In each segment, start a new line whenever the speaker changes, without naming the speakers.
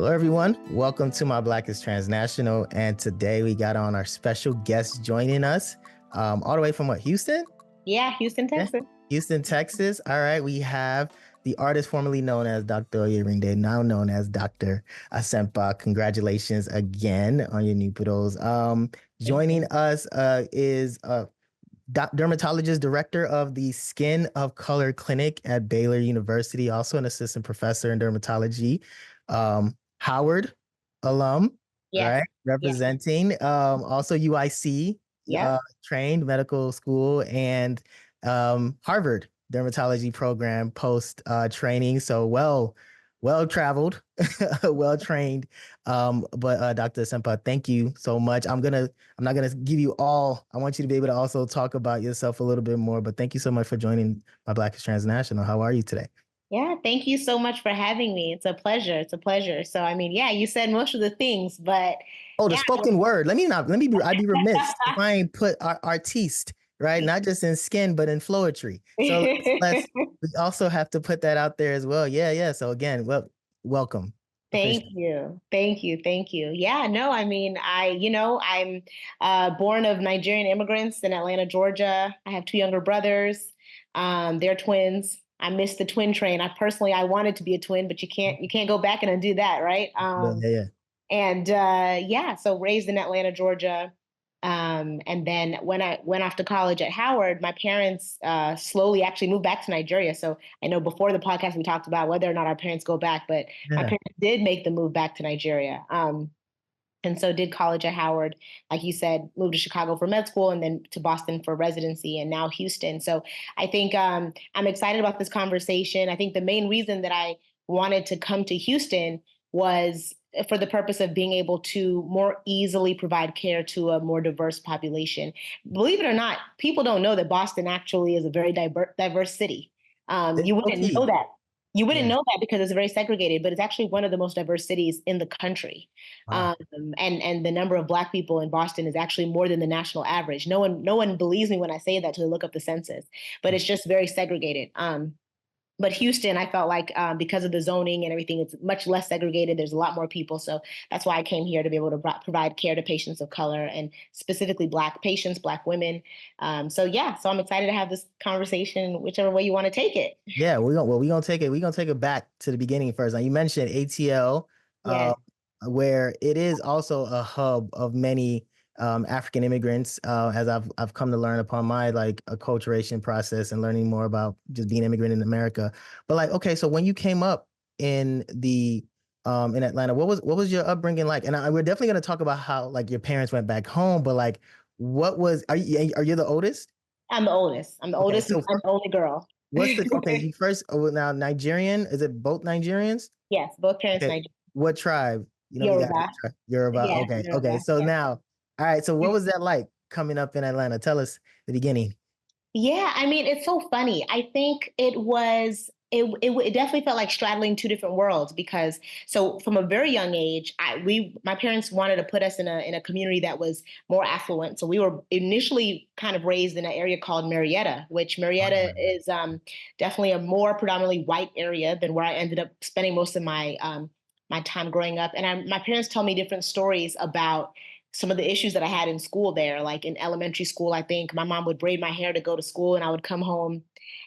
Hello, everyone. Welcome to My Black is Transnational. And today we got on our special guest joining us all the way from what, Houston?
Yeah, Houston, Texas.
Yeah. Houston, Texas. All right. We have the artist formerly known as Dr. Oyewinde, now known as Dr. Asempa. Congratulations again on your new photos. Joining us is dermatologist, director of the Skin of Color Clinic at Baylor University, also an assistant professor in dermatology. Howard alum,
Yes.
right? Representing, also UIC,
Yep.
trained medical school, and Harvard dermatology program post training. So well traveled, well trained. But Dr. Asempa, thank you so much. I'm not gonna give you all. I want you to be able to also talk about yourself a little bit more. But thank you so much for joining My Black is Transnational. How are you today?
Yeah, thank you so much for having me. It's a pleasure. It's a pleasure. So, I mean, yeah, you said most of the things, but
Oh, the
yeah.
spoken word. I'd be remiss if I ain't put artiste, right? Not just in skin, but in flowetry. So we also have to put that out there as well. Yeah. So again, welcome.
Thank you. Thank you. Thank you. Yeah, no, I mean, I'm born of Nigerian immigrants in Atlanta, Georgia. I have two younger brothers. They're twins. I missed the twin train. I wanted to be a twin, but you can't go back and undo that, right?
Yeah.
And so raised in Atlanta, Georgia. And then when I went off to college at Howard, my parents slowly actually moved back to Nigeria. So I know before the podcast we talked about whether or not our parents go back, but my parents did make the move back to Nigeria. And so did college at Howard, like you said, moved to Chicago for med school and then to Boston for residency and now Houston. So I think I'm excited about this conversation. I think the main reason that I wanted to come to Houston was for the purpose of being able to more easily provide care to a more diverse population. Believe it or not, people don't know that Boston actually is a very diverse city. You wouldn't know that. You wouldn't know that because it's very segregated, but it's actually one of the most diverse cities in the country. Wow. And the number of Black people in Boston is actually more than the national average. No one believes me when I say that till they look up the census, but it's just very segregated. But Houston, I felt like because of the zoning and everything, it's much less segregated. There's a lot more people. So that's why I came here to be able to provide care to patients of color and specifically Black patients, Black women. So I'm excited to have this conversation, whichever way you want to take it.
Yeah, we're gonna take it back to the beginning first. Now you mentioned ATL,
Yes.
where it is also a hub of many African immigrants, as I've come to learn upon my acculturation process and learning more about just being an immigrant in America. But okay, so when you came up in in Atlanta, what was your upbringing like? And we're definitely going to talk about how your parents went back home, but are you the oldest?
I'm the oldest. I'm the oldest. So I'm the only girl.
You first? Oh, now Nigerian? Is it both Nigerians?
Yes, both parents Nigerian.
What tribe?
Yoruba.
Yoruba.
Yeah,
okay.
Yoruba.
Okay. So now, all right. So what was that like coming up in Atlanta? Tell us the beginning.
Yeah, I mean, it's so funny. I think it definitely felt like straddling two different worlds because so from a very young age, my parents wanted to put us in a community that was more affluent. So we were initially kind of raised in an area called Marietta, which Marietta is definitely a more predominantly white area than where I ended up spending most of my my time growing up. And my parents tell me different stories about some of the issues that I had in school there. Like in elementary school, I think my mom would braid my hair to go to school and I would come home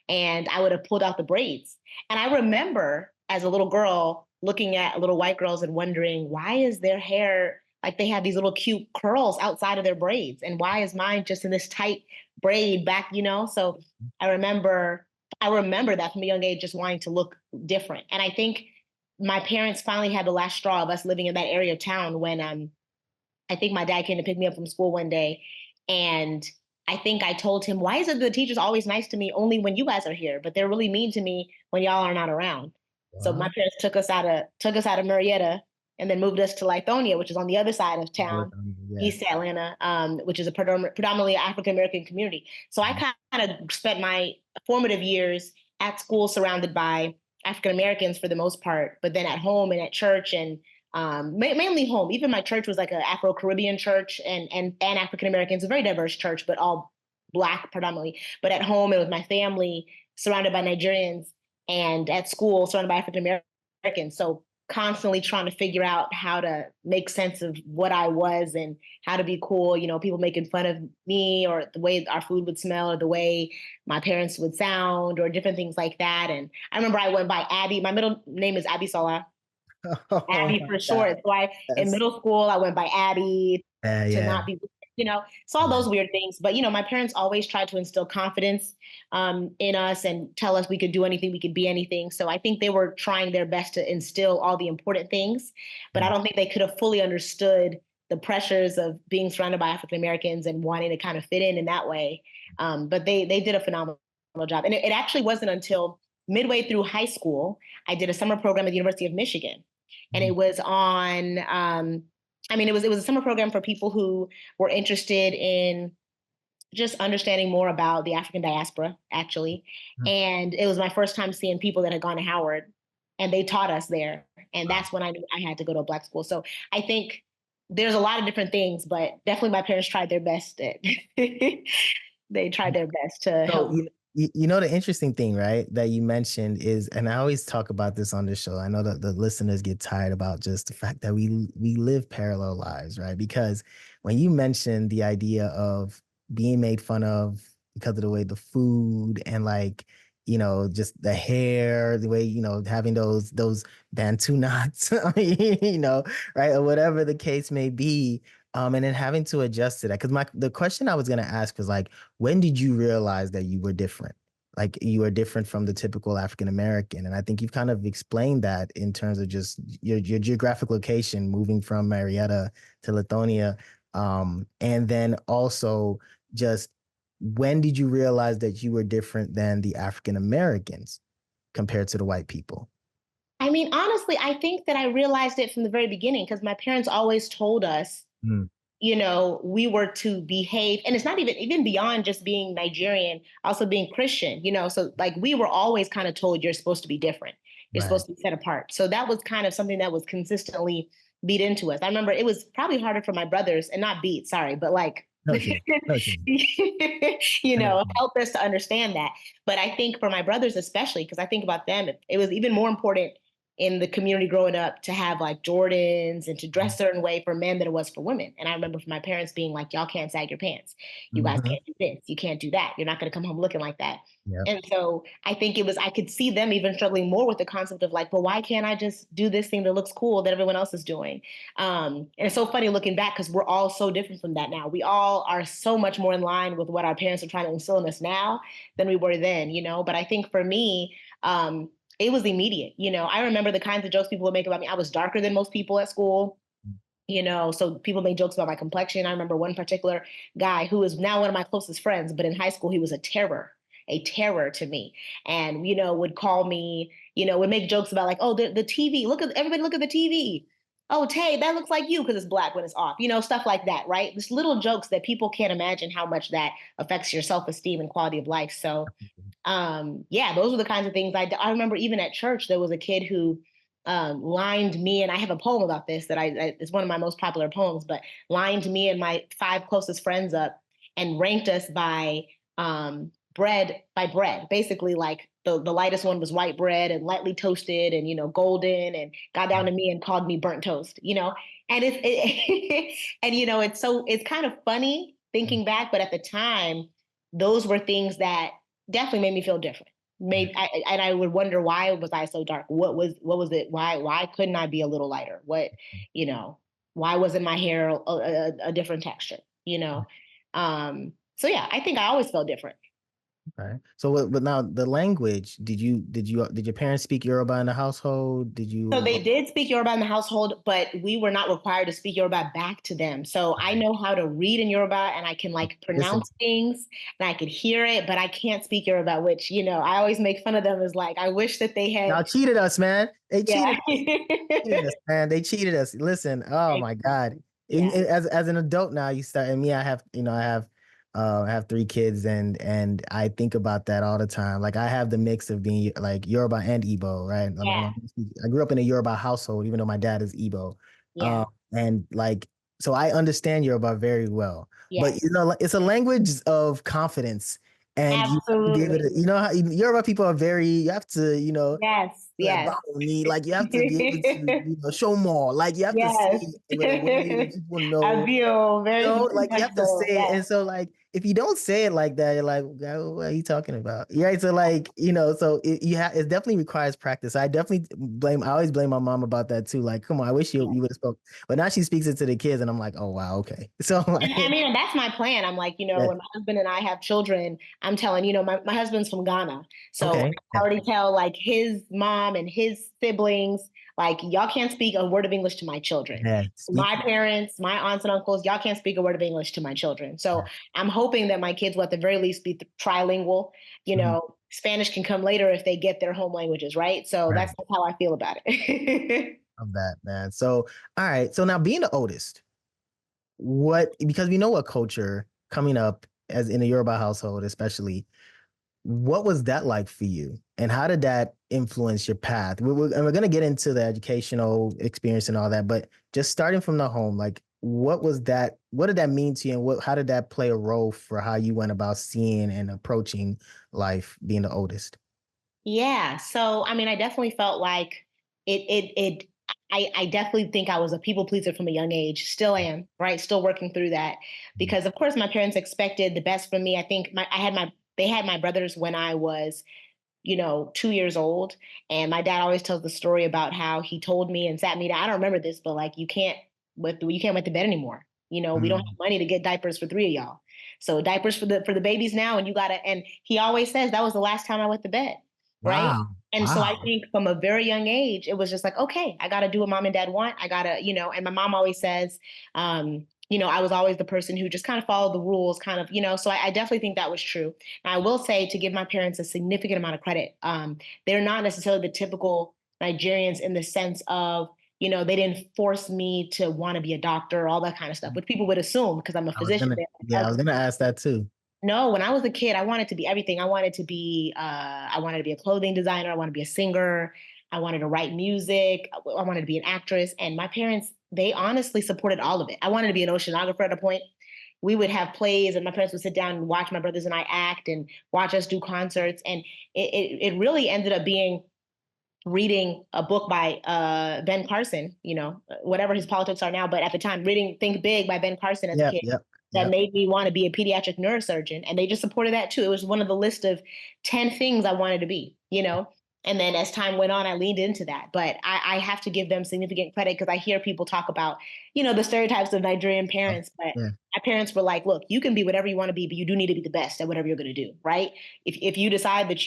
and I would have pulled out the braids. And I remember as a little girl looking at little white girls and wondering, why is their hair like they have these little cute curls outside of their braids? And why is mine just in this tight braid back, So I remember that from a young age, just wanting to look different. And I think my parents finally had the last straw of us living in that area of town when I think my dad came to pick me up from school one day, and I think I told him, why is it the teacher's always nice to me only when you guys are here, but they're really mean to me when y'all are not around? Wow. So my parents took us out of Marietta and then moved us to Lithonia, which is on the other side of town, East Atlanta, which is a predominantly African American community. So I kind of spent my formative years at school surrounded by African Americans for the most part, but then at home and at church and mainly home. Even my church was like an Afro-Caribbean church and African Americans, a very diverse church, but all Black predominantly. But at home and with my family, surrounded by Nigerians, and at school, surrounded by African Americans. So constantly trying to figure out how to make sense of what I was and how to be cool. You know, people making fun of me or the way our food would smell or the way my parents would sound or different things like that. And I remember I went by Abby. My middle name is Abby Sola.
Oh
Abby
my
for
God.
short. So I in
That's
middle school I went by Abby to
yeah.
not be, so all those weird things. But my parents always tried to instill confidence in us and tell us we could do anything, we could be anything. So I think they were trying their best to instill all the important things, but I
Mm.
don't think they could have fully understood the pressures of being surrounded by African Americans and wanting to kind of fit in that way. But they did a phenomenal job, and it actually wasn't until midway through high school I did a summer program at the University of Michigan, and it was on. It was a summer program for people who were interested in just understanding more about the African diaspora, actually.
Mhm.
And it was my first time seeing people that had gone to Howard, and they taught us there. And
Wow.
that's when I knew I had to go to a Black school. So I think there's a lot of different things, but definitely my parents tried their best. They tried their best to
So
help.
you know the interesting thing, right, that you mentioned is, and I always talk about this on this show. I know that the listeners get tired about just the fact that we live parallel lives, right? Because when you mentioned the idea of being made fun of because of the way the food and like just the hair, the way having those bantu knots, right, or whatever the case may be, and then having to adjust to that. Because the question I was gonna ask was like, when did you realize that you were different? Like you were different from the typical African American. And I think you've kind of explained that in terms of just your geographic location, moving from Marietta to Lithonia. And then also just when did you realize that you were different than the African Americans compared to the white people?
I mean, honestly, I think that I realized it from the very beginning because my parents always told us
Mm,
we were to behave, and it's not even beyond just being Nigerian, also being Christian, so like we were always kind of told you're supposed to be different, you're
right.
supposed to be set apart. So that was kind of something that was consistently beat into us. I remember it was probably harder for my brothers, and not beat, sorry, but like
No kidding. No kidding. No kidding.
help us to understand that. But I think for my brothers especially, because I think about them, it was even more important in the community growing up to have like Jordans and to dress a certain way for men than it was for women. And I remember for my parents being like, y'all can't sag your pants. You guys
Mhm.
can't do this. You can't do that. You're not going to come home looking like that.
Yep.
And so I think I could see them even struggling more with the concept of like, well, why can't I just do this thing that looks cool that everyone else is doing? And it's so funny looking back because we're all so different from that now. We all are so much more in line with what our parents are trying to instill in us now than we were then, But I think for me, it was immediate. I remember the kinds of jokes people would make about me. I was darker than most people at school. So people made jokes about my complexion. I remember one particular guy who is now one of my closest friends, but in high school he was a terror to me. And would call me, would make jokes about like, oh, the TV. Look at the TV. Oh, Tay, that looks like you because it's black when it's off. Stuff like that, right? Just little jokes that people can't imagine how much that affects your self-esteem and quality of life. So yeah, those were the kinds of things I remember. Even at church there was a kid who lined me, and I have a poem about this it's one of my most popular poems, but lined me and my five closest friends up and ranked us by bread, basically like the lightest one was white bread and lightly toasted and golden, and got down to me and called me burnt toast, and and it's kind of funny thinking back, but at the time those were things that definitely made me feel different. And I would wonder, why was I so dark? What was it? Why couldn't I be a little lighter? You know, why wasn't my hair a different texture? So yeah, I think I always felt different.
Okay. So, but now the language, did your parents speak Yoruba in the household? Did
So
you?
they did speak Yoruba in the household, but we were not required to speak Yoruba back to them. So I know how to read in Yoruba, and I can like
Listen,
pronounce things and I could hear it, but I can't speak Yoruba, which, I always make fun of them as like, I wish that they had,
y'all cheated us, man. They
yeah.
cheated us, man. They cheated us. Listen, oh my God.
Yeah.
As an adult now, you start, and me, I have three kids, and I think about that all the time. Like I have the mix of being like Yoruba and Igbo, right?
Yeah.
I grew up in a Yoruba household, even though my dad is Igbo.
Yeah.
And like, so I understand Yoruba very well, but
Yes.
it's a language of confidence, and you have to be able
Absolutely.
to, Yoruba people are very, you have to,
Yes.
like
Yes.
follow me. Like you have to be able to, show more. Like you have to say
Yes.
it with a way where people
I
know,
feel very
like you
much
have to say
so.
it.
Yes.
And so like if you don't say it like that, you're like, what are you talking about? Right. So like, so it definitely requires practice. I always blame my mom about that too. Like, come on, I wish you would have spoke. But now she speaks it to the kids and I'm like, oh wow, okay. So
And I mean, and that's my plan. I'm like,
yeah,
when my husband and I have children, I'm telling, my husband's from Ghana. So
okay.
I
Yeah.
already tell like his mom and his siblings, like, y'all can't speak a word of English to my children.
Yeah.
My parents, my aunts and uncles, y'all can't speak a word of English to my children. So I'm hoping that my kids will at the very least be trilingual.
Mhm.
Spanish can come later if they get their home languages, right? So
Right.
that's how I feel about it.
Of that, man. So, all right. So now being the oldest, because we know what culture coming up as in a Yoruba household, especially, what was that like for you? And how did that influence your path? And we're going to get into the educational experience and all that, but just starting from the home, like what was that? What did that mean to you? And how did that play a role for how you went about seeing and approaching life being the oldest?
Yeah. So, I mean, I definitely felt like I definitely think I was a people pleaser from a young age. Still am, right? Still working through that
Mhm.
because, of course, my parents expected the best from me. I think they had my brothers when I was, 2 years old. And my dad always tells the story about how he told me and sat me down. I don't remember this, but like, you can't wet the bed anymore. We don't have
Mhm.
money to get diapers for three of y'all. So diapers for the babies now. And and he always says that was the last time I wet the bed. Right.
Wow.
And so I
Wow.
think from a very young age, it was just like, okay, I got to do what mom and dad want. I got to, and my mom always says, I was always the person who just kind of followed the rules, kind of, so I definitely think that was true. And I will say to give my parents a significant amount of credit. They're not necessarily the typical Nigerians in the sense of, they didn't force me to want to be a doctor, all that kind of stuff, which people would assume because I'm a physician.
I was gonna ask that too.
No, when I was a kid, I wanted to be everything. I wanted to be a clothing designer. I wanted to be a singer. I wanted to write music. I wanted to be an actress. And my parents, they honestly supported all of it. I wanted to be an oceanographer at a point. We would have plays and my parents would sit down and watch my brothers and I act and watch us do concerts. And it really ended up being reading a book by Ben Carson, whatever his politics are now, but at the time, reading Think Big by Ben Carson as a
Yep,
kid
yep,
that
yep.
made me want to be a pediatric neurosurgeon. And they just supported that too. It was one of the list of 10 things I wanted to be. And then as time went on, I leaned into that. But I have to give them significant credit because I hear people talk about, the stereotypes of Nigerian
Oh,
parents. But
yeah.
my parents were like, look, you can be whatever you want to be, but you do need to be the best at whatever you're going to do, right? If you decide that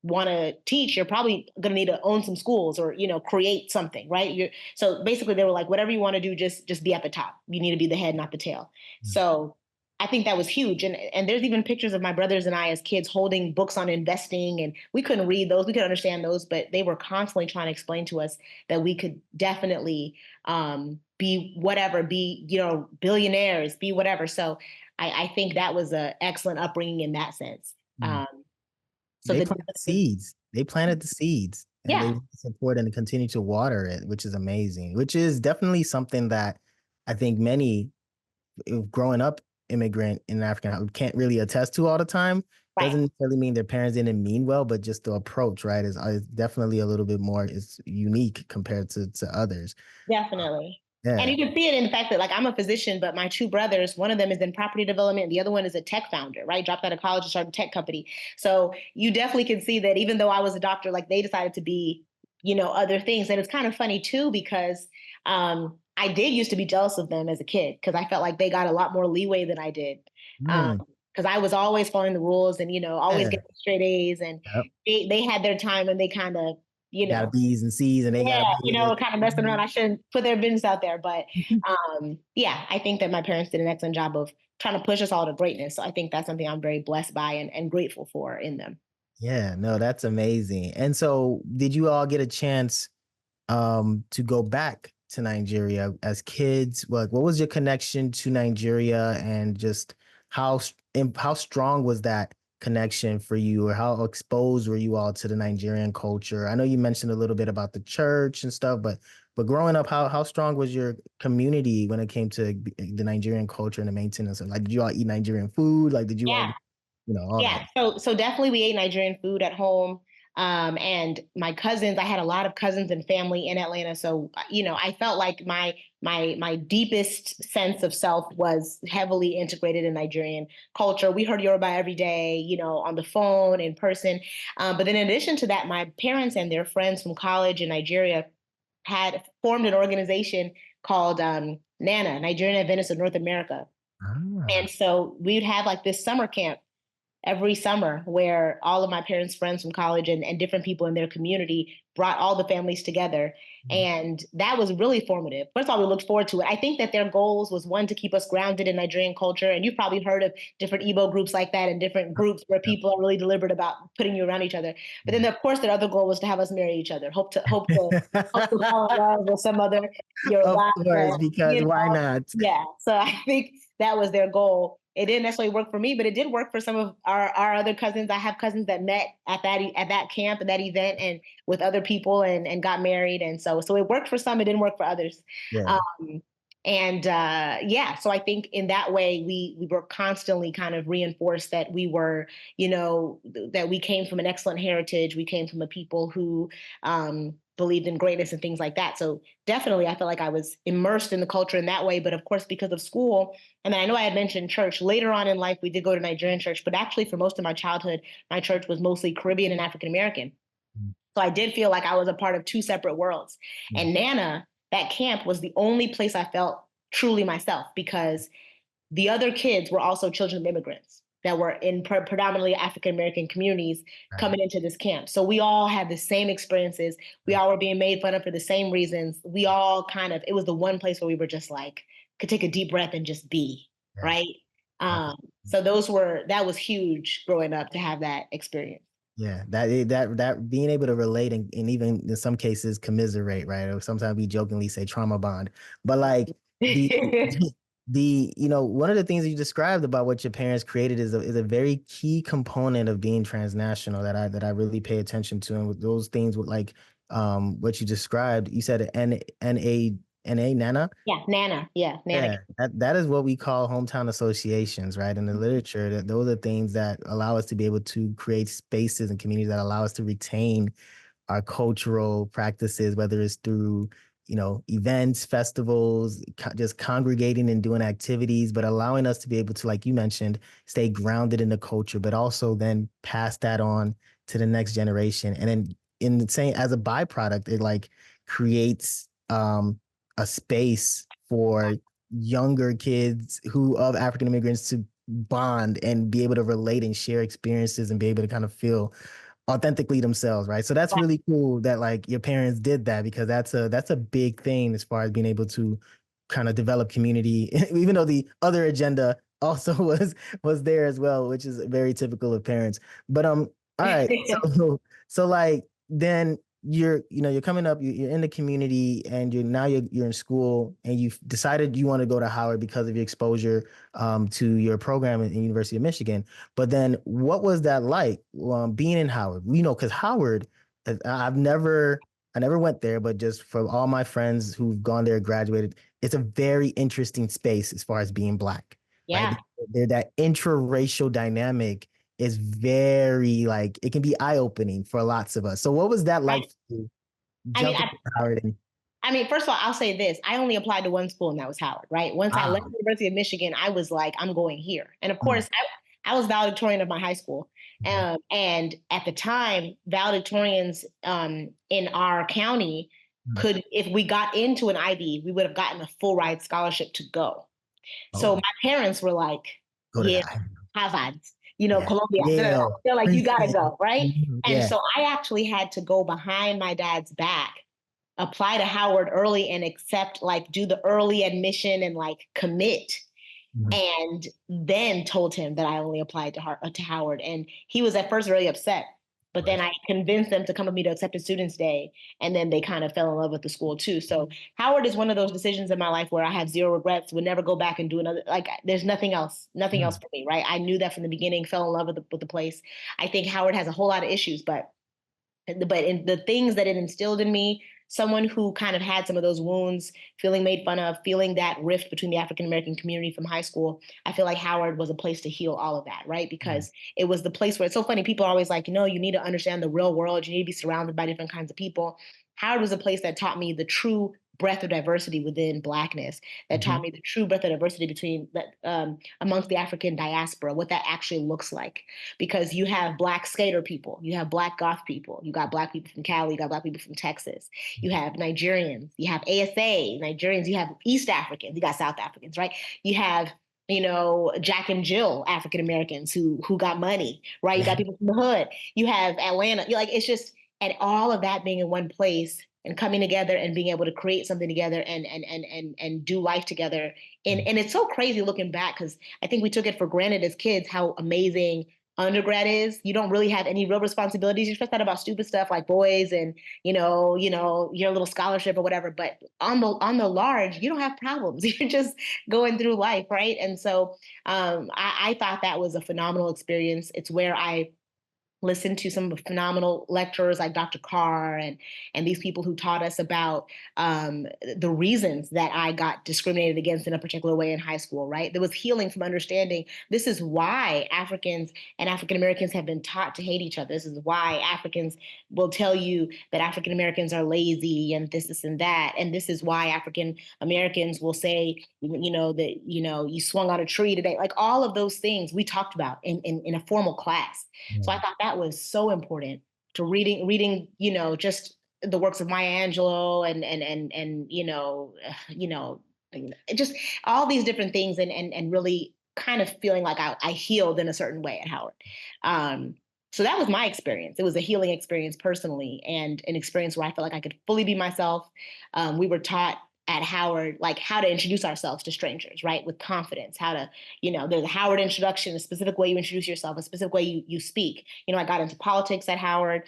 want to teach, you're probably going to need to own some schools or create something, right? So basically they were like, whatever you want to do, just be at the top. You need to be the head, not the tail.
Mm.
So I think that was huge. And there's even pictures of my brothers and I as kids holding books on investing, and we couldn't read those, we could understand those, but they were constantly trying to explain to us that we could definitely be whatever, be billionaires, be whatever. So I think that was an excellent upbringing in that sense.
Mm.
So
They
the
planted the seeds. They planted the seeds and
yeah.
they support and continue to water it, which is amazing, which is definitely something that I think many growing up immigrant in African can't really attest to all the time.
Right.
Doesn't necessarily mean their parents didn't mean well, but just the approach, right, is definitely a little bit more is unique compared to others.
Definitely. And
Yeah.
you can see it in the fact that, like, I'm a physician, but my two brothers, one of them is in property development, the other one is a tech founder, right? Dropped out of college and started a tech company. So you definitely can see that even though I was a doctor, like, they decided to be, other things. And it's kind of funny too, because I did used to be jealous of them as a kid because I felt like they got a lot more leeway than I did.
Mm,
Because I was always following the rules and, always
yeah.
getting straight A's. And
Yep.
they had their time and they kind of, you
Got
know,
B's and C's and they got to
yeah,
be
kind of messing around. I shouldn't put their business out there, but
like,
yeah, I think that my parents did an excellent job of trying to push us all to greatness. So I think that's something I'm very blessed by and grateful for in them.
yeah, no, that's amazing. And so did you all get a chance to go back to Nigeria as kids? What was your connection to Nigeria and just how strong was that connection for you, or how exposed were you all to the Nigerian culture? I know you mentioned a little bit about the church and stuff, but growing up, how strong was your community when it came to the Nigerian culture and the maintenance? Like, did you all eat Nigerian food? Like, did you all,
Yeah.
all
Yeah.
that?
So definitely we ate Nigerian food at home. And my cousins, I had a lot of cousins and family in Atlanta. So, I felt like my deepest sense of self was heavily integrated in Nigerian culture. We heard Yoruba every day, on the phone, in person. But then in addition to that, my parents and their friends from college in Nigeria had formed an organization called NANA, Nigerian Adventists of North America. And
Ah.
so we'd have like this summer camp every summer where all of my parents' friends from college and different people in their community brought all the families together. And that was really formative. First of all, we looked forward to it. I think that their goals was one, to keep us grounded in Nigerian culture. And you've probably heard of different Igbo groups like that and different groups where people are really deliberate about putting you around each other. But then, of course, their other goal was to have us marry each other. Hope to fall in love with some other
Of
Yoruba,
course, because why not?
yeah. So I think that was their goal. It didn't necessarily work for me, but it did work for some of our other cousins. I have cousins that met at that camp and that event and with other people and got married. And so it worked for some, it didn't work for others.
Yeah.
Um, and yeah, so I think in that way we were constantly kind of reinforced that we were, that we came from an excellent heritage. We came from a people who believed in greatness and things like that. So definitely, I felt like I was immersed in the culture in that way. But of course, because of school, and then I know I had mentioned church later on in life, we did go to Nigerian church, but actually for most of my childhood, my church was mostly Caribbean and African American.
Mm.
So I did feel like I was a part of two separate worlds.
Yeah.
And Nana, that camp was the only place I felt truly myself, because the other kids were also children of immigrants that were in predominantly African American communities
Right.
coming into this camp. So we all had the same experiences. We all were being made fun of for the same reasons. We all it was the one place where we were just like, could take a deep breath and just be,
Yeah.
right?
Right.
So that was huge growing up to have that experience.
Yeah, that being able to relate and even in some cases commiserate, right? Or sometimes we jokingly say trauma bond, but like the one of the things that you described about what your parents created is a very key component of being transnational that I really pay attention to, and with those things with like what you described, you said N A Nana.
Yeah, Nana. Yeah, Nana.
Yeah, that is what we call hometown associations, right? In the literature, that those are things that allow us to be able to create spaces and communities that allow us to retain our cultural practices, whether it's through, events, festivals, just congregating and doing activities, but allowing us to be able to, like you mentioned, stay grounded in the culture, but also then pass that on to the next generation. And then in the same, as a byproduct, it like creates a space for younger kids who of African immigrants to bond and be able to relate and share experiences and be able to kind of feel authentically themselves, right? So that's really cool that like your parents did that, because that's a big thing as far as being able to kind of develop community, even though the other agenda also was there as well, which is very typical of parents. But all right, so like then you're coming up, you're in the community, and you're in school, and you've decided you want to go to Howard because of your exposure to your program at the University of Michigan. But then what was that like, being in Howard? Because Howard, I never went there, but just for all my friends who've gone there, graduated, it's a very interesting space as far as being Black, right?
Yeah.
That intraracial dynamic is very, like, it can be eye-opening for lots of us. So what was that like
Right.
for you,
I mean,
jumping to Howard?
first of all, I'll say this. I only applied to one school, and that was Howard, right? Once I left
Wow.
the University of Michigan, I was like, I'm going here. And of
Mm,
course, I was valedictorian of my high school.
mhm.
And at the time, valedictorians in our county
Mm.
could, if we got into an IB, we would have gotten a full ride scholarship to go. So
Oh,
my parents were like,
go to
yeah,
that.
Harvard,
Yeah.
Columbia.
Yeah.
They're like, you gotta
Princeton.
go, right?
Mhm.
And
Yeah.
so I actually had to go behind my dad's back, apply to Howard early and accept, like, do the early admission and like commit,
Mhm.
and then told him that I only applied to Howard. And he was at first really upset. But then
Course.
I convinced them to come with me to Accepted Students Day. And then they kind of fell in love with the school too. So Howard is one of those decisions in my life where I have zero regrets, would never go back and do another. Like, there's nothing else
Mm.
for me, right? I knew that from the beginning, fell in love with the place. I think Howard has a whole lot of issues, but in the things that it instilled in me, someone who kind of had some of those wounds, feeling made fun of, feeling that rift between the African American community from high school, I feel like Howard was a place to heal all of that, right?
Mhm.
Because it was the place where it's so funny. People are always like, you need to understand the real world. You need to be surrounded by different kinds of people. Howard was a place that taught me the true breadth of diversity within Blackness, that taught
Mhm.
me the true breadth of diversity between amongst the African diaspora, what that actually looks like. Because you have Black skater people, you have Black goth people, you got Black people from Cali, you got Black people from Texas, you have Nigerians, you have ASA Nigerians, you have East Africans, you got South Africans, right? You have Jack and Jill African Americans who got money, right? You got people from the hood. You have Atlanta. You like it's just and all of that being in one place and coming together and being able to create something together and do life together. And it's so crazy looking back because I think we took it for granted as kids how amazing undergrad is. You don't really have any real responsibilities. You're stressed out about stupid stuff like boys and your little scholarship or whatever. But on the large, you don't have problems. You're just going through life, right? And so I thought that was a phenomenal experience. It's where I listened to some phenomenal lecturers like Dr. Carr and these people who taught us about the reasons that I got discriminated against in a particular way in high school, right? There was healing from understanding this is why Africans and African Americans have been taught to hate each other. This is why Africans will tell you that African Americans are lazy and this and that. And this is why African Americans will say, that, you swung on a tree today. Like all of those things we talked about in a formal class. So I
Mhm.
thought that was so important to reading, just the works of Maya Angelou and just all these different things and really kind of feeling like I healed in a certain way at Howard. Um, so that was my experience. It was a healing experience personally and an experience where I felt like I could fully be myself. We were taught at Howard, like how to introduce ourselves to strangers, right? With confidence, how to, there's a Howard introduction, a specific way you introduce yourself, a specific way you speak. I got into politics at Howard,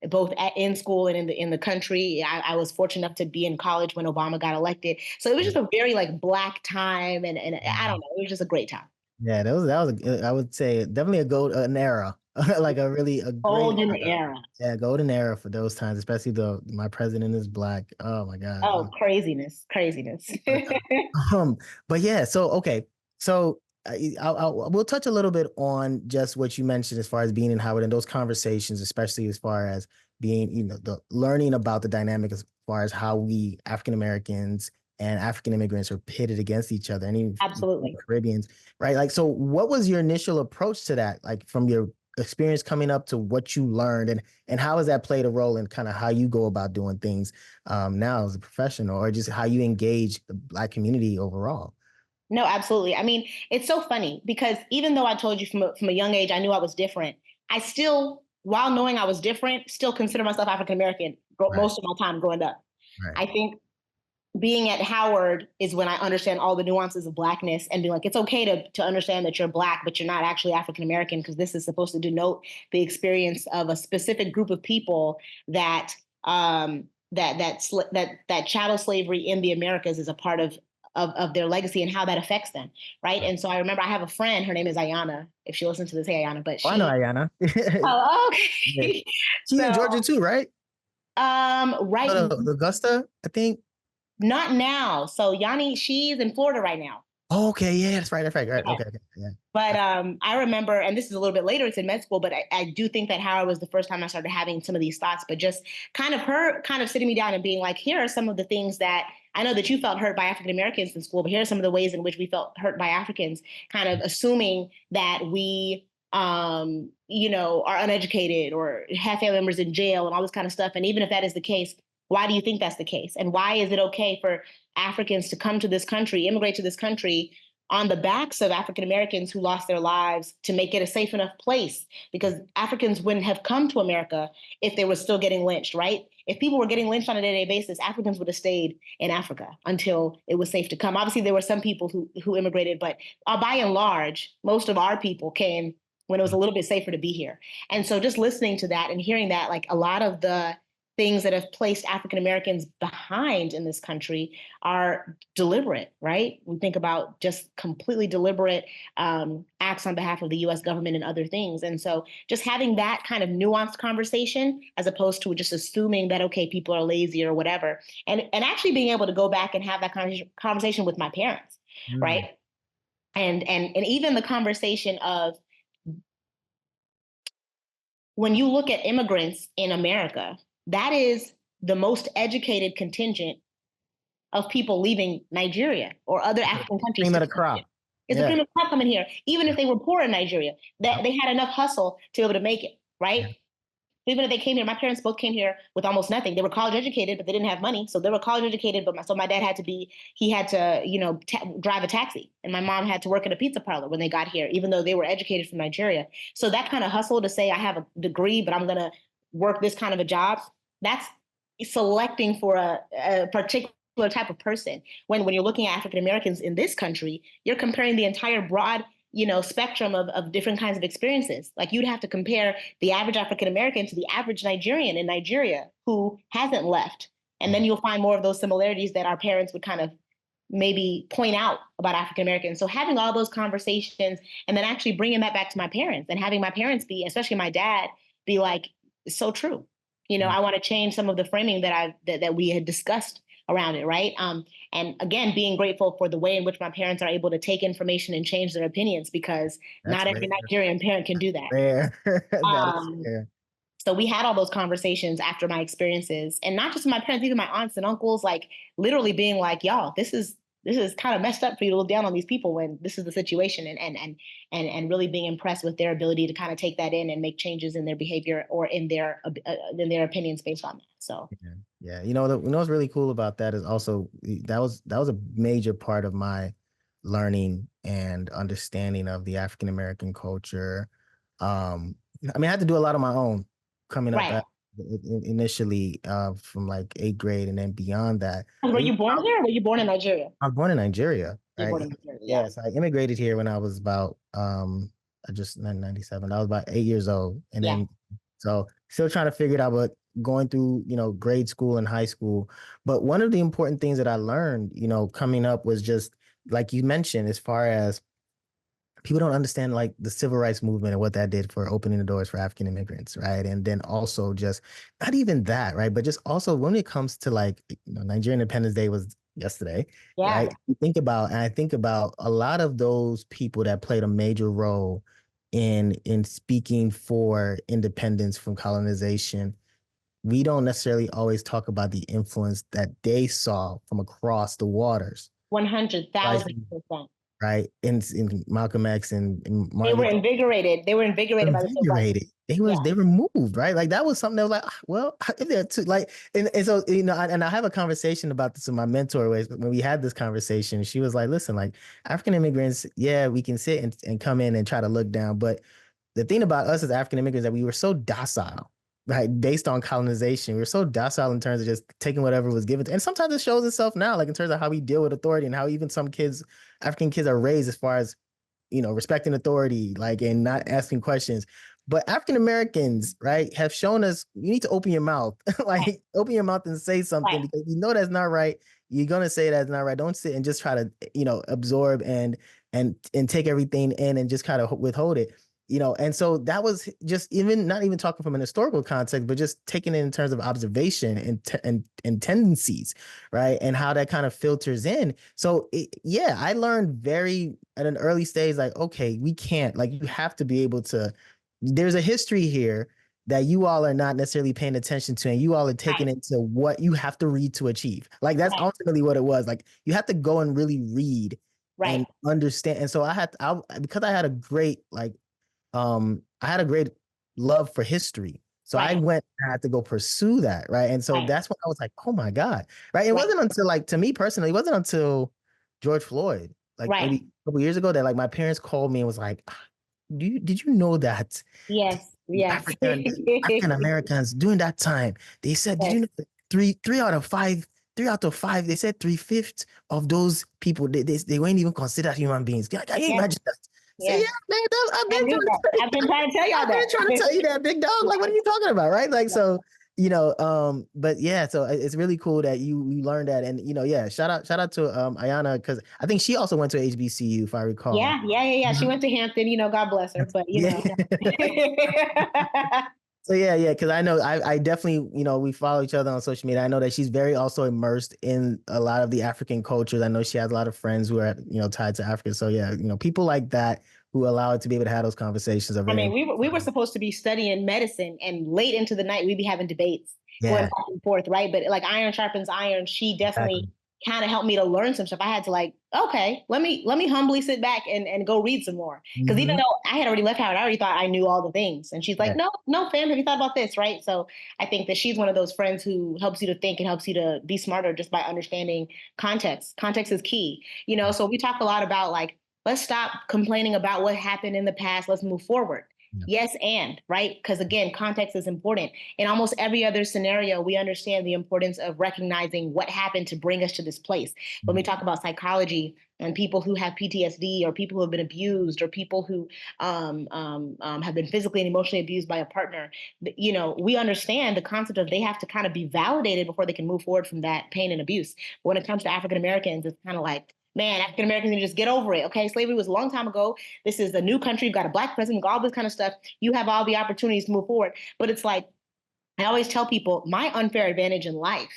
both in school and in the country. I was fortunate enough to be in college when Obama got elected. So it was just a very like Black time. And I don't know, it was just a great time.
Yeah, I would say definitely an era, like a great
Golden
era.
era.
Yeah, golden era for those times, especially my president is Black. Oh my God.
Oh, craziness, craziness.
But, um, but yeah, so okay, so we'll touch a little bit on just what you mentioned as far as being in Howard and those conversations, especially as far as being, the learning about the dynamic as far as how we African Americans and African immigrants are pitted against each other, and even
Absolutely.
Caribbeans, right? Like, so what was your initial approach to that, like from your experience coming up to what you learned, and how has that played a role in kind of how you go about doing things now as a professional, or just how you engage the Black community overall?
No, absolutely. I mean, it's so funny because even though I told you from a young age, I knew I was different. I still, while knowing I was different, still consider myself African American
Right,
most of my time growing up.
right.
I think being at Howard is when I understand all the nuances of Blackness and being like, it's okay to understand that you're Black, but you're not actually African American because this is supposed to denote the experience of a specific group of people that that chattel slavery in the Americas is a part of their legacy and how that affects them, right? And so I remember I have a friend, her name is Ayana. If she listens to this, hey Ayana, but
Oh, I know Ayana.
oh,
Yeah.
okay.
She's in
So
Georgia too, right?
right,
No, no, Augusta, I think.
not now. So Yanni, she's in Florida right now.
Oh, okay, yeah, that's right, that's right, right. Okay, okay, yeah.
But I remember, and this is a little bit later, it's in med school, but I do think that Howard was the first time I started having some of these thoughts, but just her kind of sitting me down and being like, here are some of the things that I know that you felt hurt by African Americans in school, but here are some of the ways in which we felt hurt by Africans, kind of assuming that we are uneducated or have family members in jail and all this kind of stuff. And even if that is the case, why do you think that's the case? And why is it okay for Africans to come to this country, immigrate to this country on the backs of African Americans who lost their lives to make it a safe enough place? Because Africans wouldn't have come to America if they were still getting lynched, right? If people were getting lynched on a day-to-day basis, Africans would have stayed in Africa until it was safe to come. Obviously, there were some people who immigrated, but by and large, most of our people came when it was a little bit safer to be here. And so just listening to that and hearing that, like a lot of the things that have placed African Americans behind in this country are deliberate, right? We think about just completely deliberate acts on behalf of the US government and other things. And so just having that kind of nuanced conversation as opposed to just assuming that, okay, people are lazy or whatever, and actually being able to go back and have that conversation with my parents, right? And even the conversation of, when you look at immigrants in America, that is the most educated contingent of people leaving Nigeria or other African countries.
Cream of the crop.
It's a cream of the crop coming here. Even if they were poor in Nigeria, that they had enough hustle to be able to make it, right? Even if they came here, my parents both came here with almost nothing. They were college educated, but they didn't have money. So they were college educated, but so my dad had to, you know, drive a taxi. And my mom had to work in a pizza parlor when they got here, even though they were educated from Nigeria. So that kind of hustle to say, I have a degree, but I'm going to work this kind of a job, that's selecting for a particular type of person. When you're looking at African Americans in this country, you're comparing the entire broad, you know, spectrum of different kinds of experiences. Like, you'd have to compare the average African American to the average Nigerian in Nigeria who hasn't left. And then you'll find more of those similarities that our parents would kind of maybe point out about African Americans. So having all those conversations and then actually bringing that back to my parents and having my parents be, especially my dad, be like, it's so true. You know, I want to change some of the framing that we had discussed around it, right? And again, being grateful for the way in which my parents are able to take information and change their opinions, because not every Nigerian parent can do that.
Rare. That is rare.
So we had all those conversations after my experiences, and not just my parents, even my aunts and uncles, like literally being like, y'all, this is kind of messed up for you to look down on these people when this is the situation, and really being impressed with their ability to kind of take that in and make changes in their behavior or in their opinions based on that. So
yeah. You know what's really cool about that is also that was a major part of my learning and understanding of the African American culture. I mean, I had to do a lot on my own coming up initially from like 8th grade and then beyond that.
Were you born here or were you born in Nigeria?
I was born in Nigeria. Right?
Born in Nigeria.
Yes, I immigrated here when I was about just 97. I was about 8 years old, and then so still trying to figure it out, but going through, you know, grade school and high school. But one of the important things that I learned, you know, coming up was just like you mentioned, as far as people don't understand like the civil rights movement and what that did for opening the doors for African immigrants, right? And then also just not even that, right? But just also when it comes to like, you know, Nigerian Independence Day was yesterday, right? I think about a lot of those people that played a major role in speaking for independence from colonization. We don't necessarily always talk about the influence that they saw from across the waters.
100,000%.
Right, in Malcolm X and Martin.
They were invigorated. They were invigorated by the civil rights.
They were moved, right? Like that was something that was like, well, if they're too, like, and so, you know, and I have a conversation about this with my mentor when we had this conversation. She was like, listen, like African immigrants, yeah, we can sit and come in and try to look down, but the thing about us as African immigrants that we were so docile, right? Based on colonization, we were so docile in terms of just taking whatever was given. And sometimes it shows itself now, like in terms of how we deal with authority and how even some kids, African kids, are raised as far as, you know, respecting authority, like, and not asking questions. But African Americans, right, have shown us you need to open your mouth, like open your mouth and say something, because you know that's not right. You're gonna say that's not right. Don't sit and just try to, you know, absorb and take everything in and just kind of withhold it. You know, and so that was just not even talking from an historical context, but just taking it in terms of observation and tendencies, right? And how that kind of filters in. So I learned very at an early stage, like, okay, we can't, like, you have to be able to, there's a history here that you all are not necessarily paying attention to, and you all are taking into what you have to read to achieve. Like that's ultimately what it was. Like you have to go and really read and understand. And so because I had a great love for history. So I had to go pursue that. Right. And so that's when I was like, oh my God. Right. It wasn't until, like, to me personally, it wasn't until George Floyd, like maybe a couple years ago, that like my parents called me and was like, did you know that?
Yes.
African Americans during that time, they said, did you know that three out of five, they said 3/5 of those people, they weren't even considered human beings. Can you imagine that? Yeah, man, I've been trying to tell y'all that. I've been trying to tell you that, big dog. Like, what are you talking about, right? Like, so But yeah, so it's really cool that you learned that. And yeah, shout out to Ayana, because I think she also went to HBCU, if I recall.
Yeah. She
Mhm.
went to Hampton, God bless her, but
Yeah. So yeah, because I know I definitely, we follow each other on social media. I know that she's very also immersed in a lot of the African cultures. I know she has a lot of friends who are, tied to Africa. So yeah, people like that who allow her to be able to have those conversations are
I
very
mean, we were
important.
supposed to be studying medicine, and late into the night we'd be having debates going
Yeah,
back and forth, right? But like iron sharpens iron, she definitely
exactly.
kind of helped me to learn some stuff. I had to like, okay, let me humbly sit back and go read some more. Because even
Hmm.
though I had already left Howard, I already thought I knew all the things. And she's like,
Yeah.
no, no, fam, have you thought about this? Right. So I think that she's one of those friends who helps you to think and helps you to be smarter just by understanding context. Context is key. So we talk a lot about like, let's stop complaining about what happened in the past. Let's move forward.
Yeah.
Yes, and right? Because again, context is important. In almost every other scenario, we understand the importance of recognizing what happened to bring us to this place. When we talk about psychology and people who have PTSD or people who have been abused or people who have been physically and emotionally abused by a partner, we understand the concept of they have to kind of be validated before they can move forward from that pain and abuse. But when it comes to African Americans, it's kind of like, man, African Americans need to just get over it. Okay, slavery was a long time ago. This is a new country. You've got a black president, all this kind of stuff. You have all the opportunities to move forward. But it's like, I always tell people my unfair advantage in life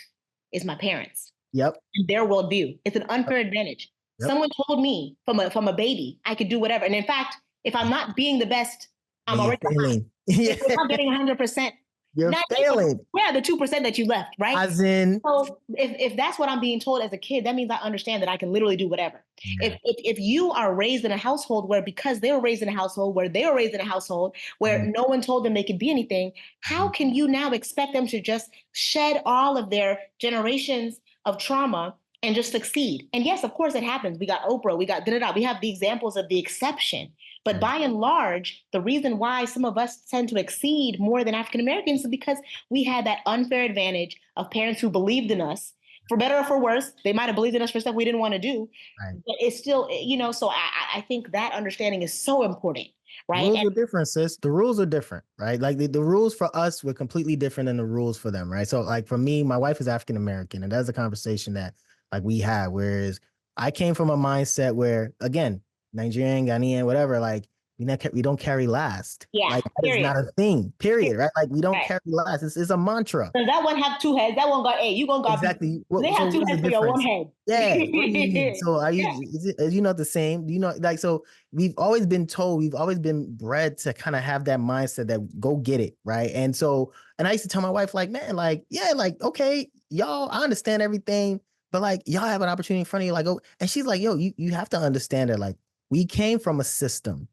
is my parents
Yep.
and their worldview. It's an unfair advantage.
Yep.
Someone told me from a baby I could do whatever. And in fact, if I'm not being the best,
Then
I'm
you're
already behind.
failing. Yeah,
If I'm getting 100%,
you're
not
failing.
where are the 2% that you left, right?
As in,
So if that's what I'm being told as a kid, that means I understand that I can literally do whatever. If,
yeah.
if if you are raised in a household where because they were raised in a household where they were raised in a household where
Mhm.
no one told them they could be anything, how
Mhm.
can you now expect them to just shed all of their generations of trauma and just succeed? And yes, of course it happens. We got Oprah, we got da da da. We have the examples of the exception. But
Yeah.
by and large, the reason why some of us tend to exceed more than African Americans is because we had that unfair advantage of parents who believed in us. For better or for worse, they might have believed in us for stuff we didn't want to do,
Right.
but it's still, so I think that understanding is so important,
The
right?
rules
And
are different, sis. The rules are different, right? Like the rules for us were completely different than the rules for them, right? So, like for me, my wife is African American, and that's a conversation that like we had. Whereas I came from a mindset where, again, Nigerian, Ghanaian, whatever, like we don't carry last.
yeah,
Like that is
period.
not a thing. Period. Right? Like we don't
Right.
carry last. It's a mantra.
So that one have two heads. That one got, hey, you gonna got beat.
Exactly.
They
So
have two
what is the
heads for your one
difference?
head.
Yeah. What do you mean? So are you,
Yeah,
is you not the same? Do you know, like, so we've always been told, we've always been bred to kind of have that mindset that go get it. Right. And so, and I used to tell my wife, like, man, like, yeah, like, okay, y'all, I understand everything, but like, y'all have an opportunity in front of you. Like, oh, and she's like, yo, you have to understand that, like, we came from a system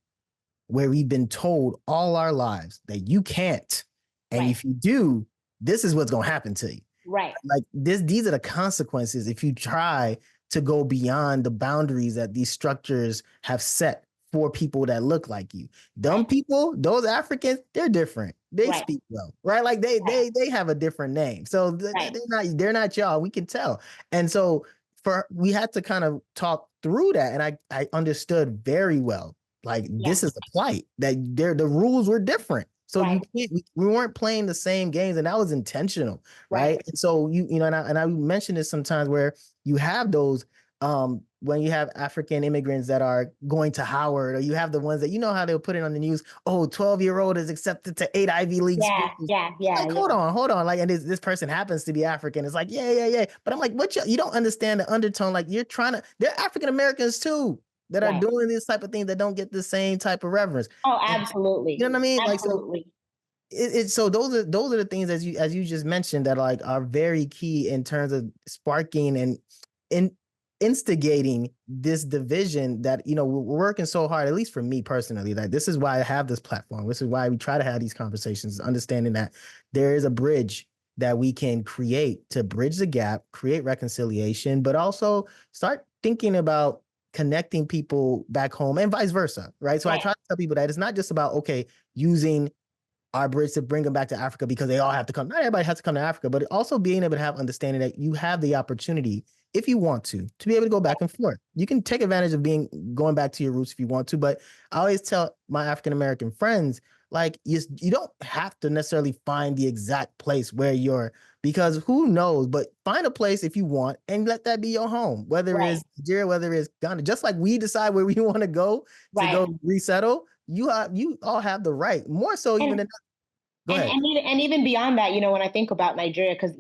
where we've been told all our lives that you can't. And
right,
if you do, this is what's going to happen to you.
right,
Like these are the consequences if you try to go beyond the boundaries that these structures have set for people that look like you. Dumb
right,
people, those Africans, they're different. They
right,
speak well, right? Like they
right,
they they have a different name. So
right.
they're not y'all. We can tell. And so we had to kind of talk through that, and I understood very well. Like
Yeah,
this is the plight that the rules were different. So you
right,
can't. We weren't playing the same games, and that was intentional,
right.
right? And so and I mention this sometimes where you have those when you have African immigrants that are going to Howard, or you have the ones that how they'll put it on the news, oh, 12-year-old is accepted to 8 Ivy League
Yeah,
schools.
yeah, yeah,
Like,
yeah.
hold on. Like, and this person happens to be African. It's like, yeah, yeah, yeah. But I'm like, what you don't understand the undertone. Like you're trying to, they're African Americans too that are
Right.
doing this type of thing that don't get the same type of reverence.
Oh,
And you
absolutely.
know what I mean? Like, so
Absolutely.
so those are the things as you just mentioned that like are very key in terms of sparking and in instigating this division that we're working so hard, at least for me personally, that this is why I have this platform. This is why we try to have these conversations, understanding that there is a bridge that we can create to bridge the gap, create reconciliation, but also start thinking about connecting people back home and vice versa, right? So I
Right,
try to tell people that it's not just about using our Brits to bring them back to Africa because they all have to come. Not everybody has to come to Africa, but also being able to have understanding that you have the opportunity, if you want to be able to go back and forth. You can take advantage of going back to your roots if you want to. But I always tell my African American friends, like you don't have to necessarily find the exact place where you're, because who knows, but find a place if you want and let that be your home, whether
Right.
it's Nigeria, whether it's Ghana, just like we decide where we want to
Right.
go resettle. You all have the right, more so even
And
than, go ahead.
and even beyond that, when I think about Nigeria, because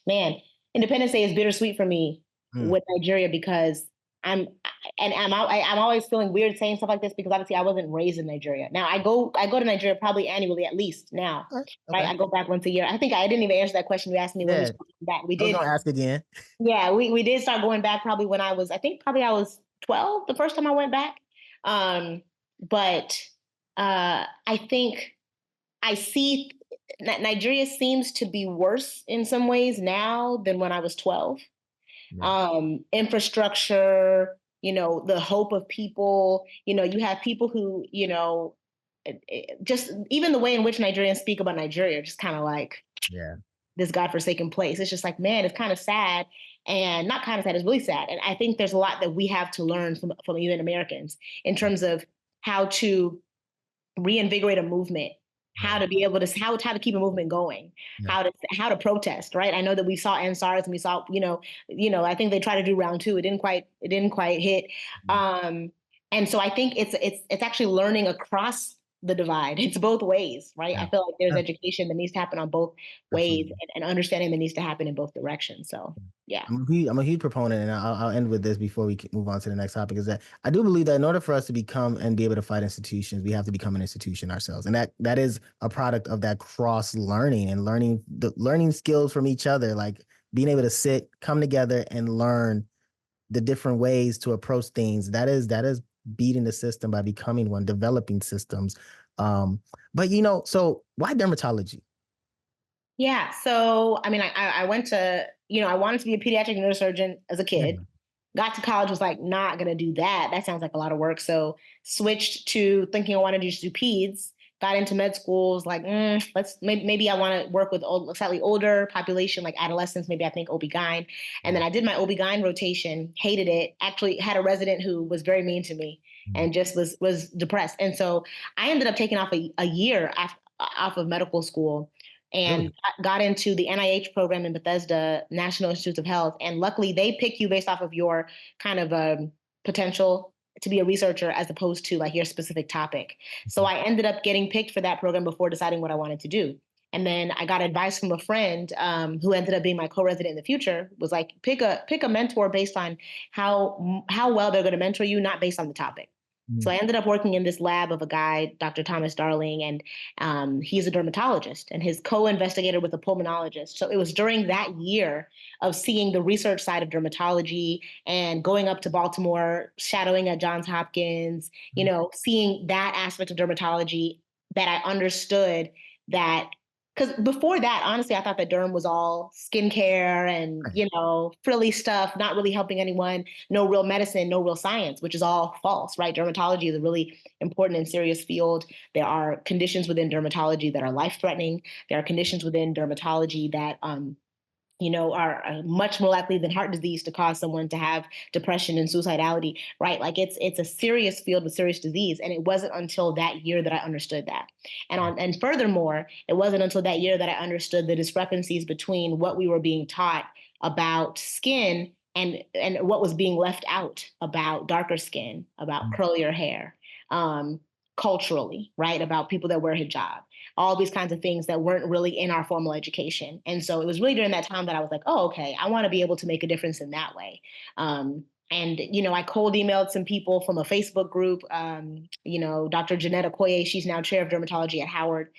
man, Independence Day is bittersweet for me
Mm,
with Nigeria because I'm I'm always feeling weird saying stuff like this because obviously I wasn't raised in Nigeria. Now I go to Nigeria probably annually at least now,
okay,
right?
okay.
I go back once a year. I think I didn't even answer that question you asked me when we
Yeah,
started back. We
I was
did,
gonna ask again.
yeah, we did start going back probably when I was, I think probably I was 12 the first time I went back. Um, but I think I see Nigeria seems to be worse in some ways now than when I was 12.
Yeah,
Infrastructure, the hope of people, you have people who, just even the way in which Nigerians speak about Nigeria, just kind of like
yeah,
this godforsaken place. It's just like, man, it's kind of sad, and not kind of sad, it's really sad. And I think there's a lot that we have to learn from even Americans in terms of how to reinvigorate a movement, how
yeah,
to be able to how to keep a movement going,
yeah.
how to protest, right? I know that we saw NSARS and we saw, I think they tried to do round two. It didn't quite hit.
Mhm.
And so I think it's actually learning across the divide. It's both ways, right?
Yeah,
I feel like there's
yeah,
education that needs to happen on both ways,
absolutely.
and understanding that needs to happen in both directions. So yeah.
I'm a huge proponent, and I'll end with this before we move on to the next topic. Is that I do believe that in order for us to become and be able to fight institutions, we have to become an institution ourselves, and that is a product of that cross learning and learning skills from each other, like being able to sit, come together, and learn the different ways to approach things. That is beating the system by becoming one, developing systems. Um, but so why dermatology?
Yeah. So, I mean, I went to, I wanted to be a pediatric neurosurgeon as a
Yeah.
kid. Got to college, was like, not going to do that. That sounds like a lot of work. So, switched to thinking I wanted to just do peds. Got into med schools, like, maybe I want to work with slightly older population, like adolescents. Maybe I think OB-GYN. And then I did my OB-GYN rotation, hated it. Actually, had a resident who was very mean to me
Mm.
and just was depressed. And so I ended up taking off a year off of medical school and
Really?
got into the NIH program in Bethesda, National Institutes of Health. And luckily, they pick you based off of your kind of potential to be a researcher as opposed to like your specific topic. So I ended up getting picked for that program before deciding what I wanted to do. And then I got advice from a friend who ended up being my co-resident in the future. Was like, pick a mentor based on how well they're going to mentor you, not based on the topic. So
Mm.
I ended up working in this lab of a guy, Dr. Thomas Darling, and he's a dermatologist, and his co-investigator was a pulmonologist. So it was during that year of seeing the research side of dermatology and going up to Baltimore, shadowing at Johns Hopkins, seeing that aspect of dermatology that I understood that, because before that, honestly, I thought that derm was all skincare and,
Right.
frilly stuff, not really helping anyone, no real medicine, no real science, which is all false, right? Dermatology is a really important and serious field. There are conditions within dermatology that are life threatening. There are conditions within dermatology that, are much more likely than heart disease to cause someone to have depression and suicidality, right? Like it's a serious field with serious disease, and it wasn't until that year that I understood that. And furthermore, it wasn't until that year that I understood the discrepancies between what we were being taught about skin and what was being left out about darker skin, about
Mm.
curlier hair, um, culturally, right? About people that wear hijab, all these kinds of things that weren't really in our formal education. And so it was really during that time that I was like, oh, okay, I want to be able to make a difference in that way. And I cold emailed some people from a Facebook group. Dr. Janetta Koye, she's now chair of dermatology at Howard.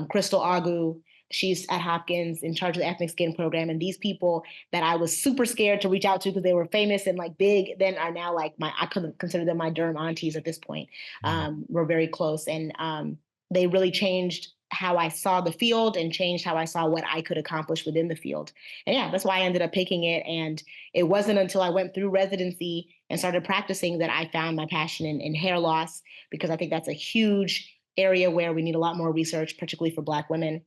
Crystal Agu, she's at Hopkins in charge of the ethnic skin program. And these people that I was super scared to reach out to because they were famous and like big, then are now like I could consider them my derm aunties at this point.
Mm.
We're very close, and they really changed how I saw the field and changed how I saw what I could accomplish within the field. And yeah, that's why I ended up picking it. And it wasn't until I went through residency and started practicing that I found my passion in hair loss, because I think that's a huge area where we need a lot more research, particularly for Black women.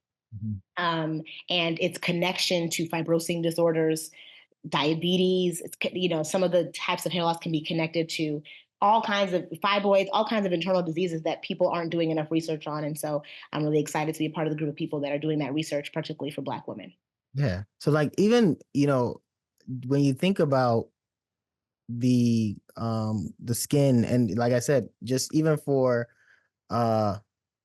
Mhm.
And its connection to fibrosing disorders, diabetes. Some of the types of hair loss can be connected to all kinds of fibroids, all kinds of internal diseases that people aren't doing enough research on. And so I'm really excited to be a part of the group of people that are doing that research, particularly for Black women.
Yeah. So like even, when you think about the skin, and like I said, just even for uh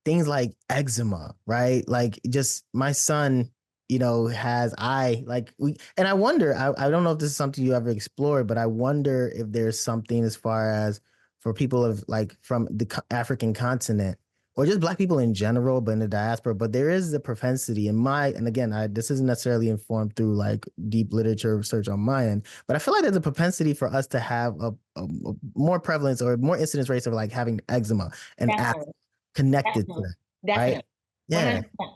things like eczema, right? Like just my son, has eye like we and I wonder, I don't know if this is something you ever explored, but I wonder if there's something as far as for people of like from the African continent or just black people in general, but in the diaspora, but there is a propensity in and again, this isn't necessarily informed through like deep literature research on my end, but I feel like there's a propensity for us to have a more prevalence or more incidence rates of like having eczema and
Definitely.
connected to
Definitely.
that, right?
Definitely.
Yeah.
100%.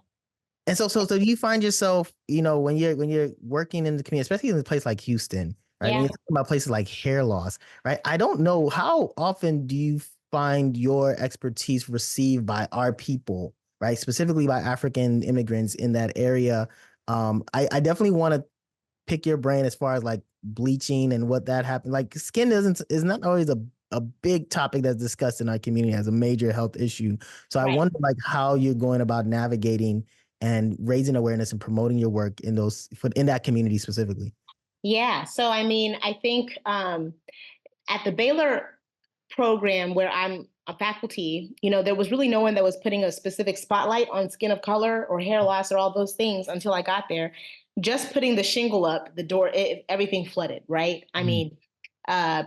And so you find yourself, when you're working in the community, especially in a place like Houston, right? When
Yeah.
you're talking about places like hair loss, right? I don't know how often do you find your expertise received by our people, right? Specifically by African immigrants in that area. I definitely want to pick your brain as far as like bleaching and what that happened. Like skin is not always a big topic that's discussed in our community as a major health issue. So I
Right.
wonder like how you're going about navigating and raising awareness and promoting your work in that community specifically.
Yeah. So, I mean, I think at the Baylor program where I'm a faculty, there was really no one that was putting a specific spotlight on skin of color or hair loss or all those things until I got there. Just putting the shingle up, the door, everything flooded, right? I
Mhm.
mean,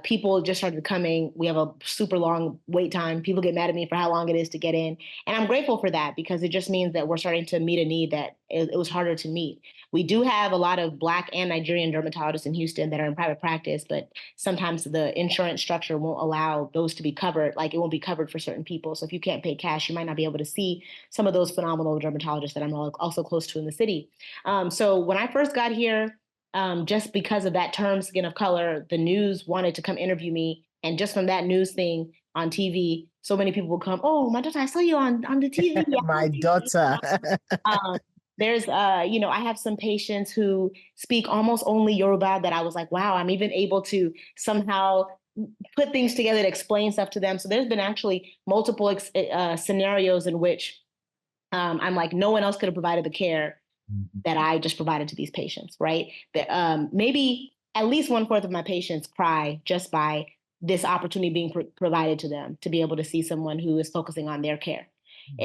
people just started coming. We have a super long wait time. People get mad at me for how long it is to get in. And I'm grateful for that because it just means that we're starting to meet a need that it was harder to meet. We do have a lot of Black and Nigerian dermatologists in Houston that are in private practice, but sometimes the insurance structure won't allow those to be covered. Like it won't be covered for certain people. So if you can't pay cash, you might not be able to see some of those phenomenal dermatologists that I'm also close to in the city. So when I first got here, just because of that term, skin of color, the news wanted to come interview me. And just from that news thing on TV, so many people would come, oh, my daughter, I saw you on the TV.
My daughter.
Um, there's, I have some patients who speak almost only Yoruba that I was like, wow, I'm even able to somehow put things together to explain stuff to them. So there's been actually multiple scenarios in which I'm like, no one else could have provided the care that I just provided to these patients, right? That maybe at least 1/4 of my patients cry just by this opportunity being provided to them to be able to see someone who is focusing on their care.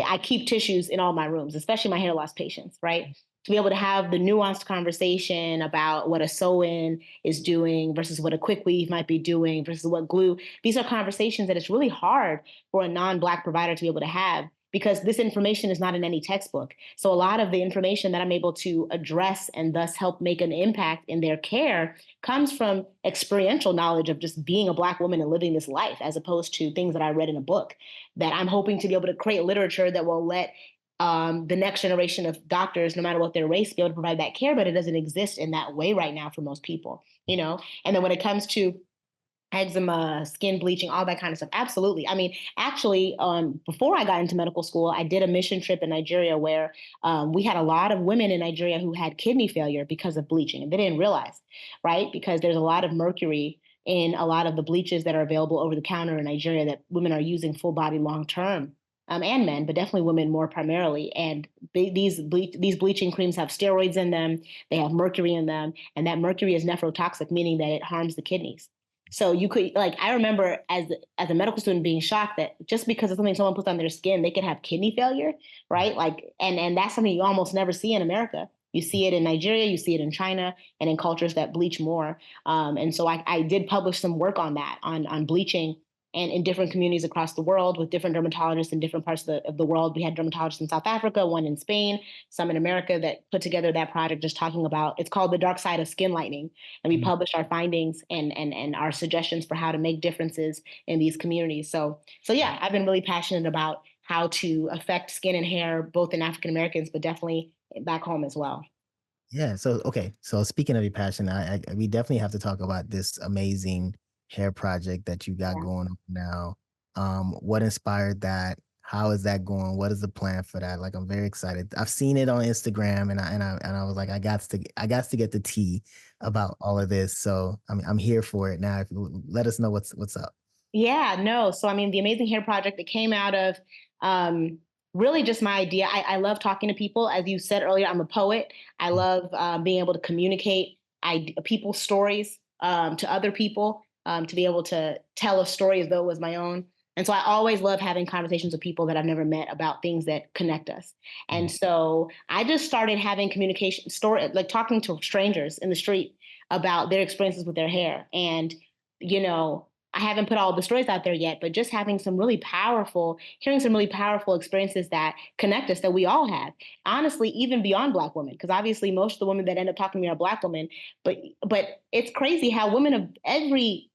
I keep tissues in all my rooms, especially my hair loss patients, right? To be able to have the nuanced conversation about what a sew-in is doing versus what a quick weave might be doing versus what glue. These are conversations that it's really hard for a non-Black provider to be able to have because this information is not in any textbook. So a lot of the information that I'm able to address and thus help make an impact in their care comes from experiential knowledge of just being a Black woman and living this life, as opposed to things that I read in a book. That I'm hoping to be able to create literature that will let the next generation of doctors, no matter what their race, be able to provide that care, but it doesn't exist in that way right now for most people. And then when it comes to eczema, skin bleaching, all that kind of stuff. Absolutely. I mean, actually, before I got into medical school, I did a mission trip in Nigeria where we had a lot of women in Nigeria who had kidney failure because of bleaching, and they didn't realize, right? Because there's a lot of mercury in a lot of the bleaches that are available over the counter in Nigeria that women are using full body long term. And men, but definitely women more primarily. And these bleaching creams have steroids in them. They have mercury in them, and that mercury is nephrotoxic, meaning that it harms the kidneys. So you could like I remember as a medical student being shocked that just because of something someone puts on their skin, they could have kidney failure, right? Like and that's something you almost never see in America. You see it in Nigeria, you see it in China, and in cultures that bleach more. And so I did publish some work on that on bleaching and in different communities across the world with different dermatologists in different parts of the world. We had dermatologists in South Africa, one in Spain, some in America that put together that project just talking about it's called the dark side of skin lightening. And we published our findings and our suggestions for how to make differences in these communities. So yeah, I've been really passionate about how to affect skin and hair, both in African Americans, but definitely back home as well.
Yeah. So okay. So speaking of your passion, we definitely have to talk about this amazing hair project that you got
Yeah.
going on now. What inspired that? How is that going? What is the plan for that? Like, I'm very excited. I've seen it on Instagram, and I was like, I got to get the tea about all of this. So I'm here for it now. If you let us know what's up.
Yeah, no. So, I mean, the Amazing Hair Project, it came out of um, really just my idea. I love talking to people. As you said earlier, I'm a poet. I love being able to communicate people's stories to other people, to be able to tell a story as though it was my own. And so I always love having conversations with people that I've never met about things that connect us. And so I just started having communication story, like talking to strangers in the street about their experiences with their hair. And, you know, I haven't put all the stories out there yet, but just having some really powerful, hearing some really powerful experiences that connect us that we all have. Honestly, even beyond Black women, because obviously most of the women that end up talking to me are Black women. But it's crazy how women of every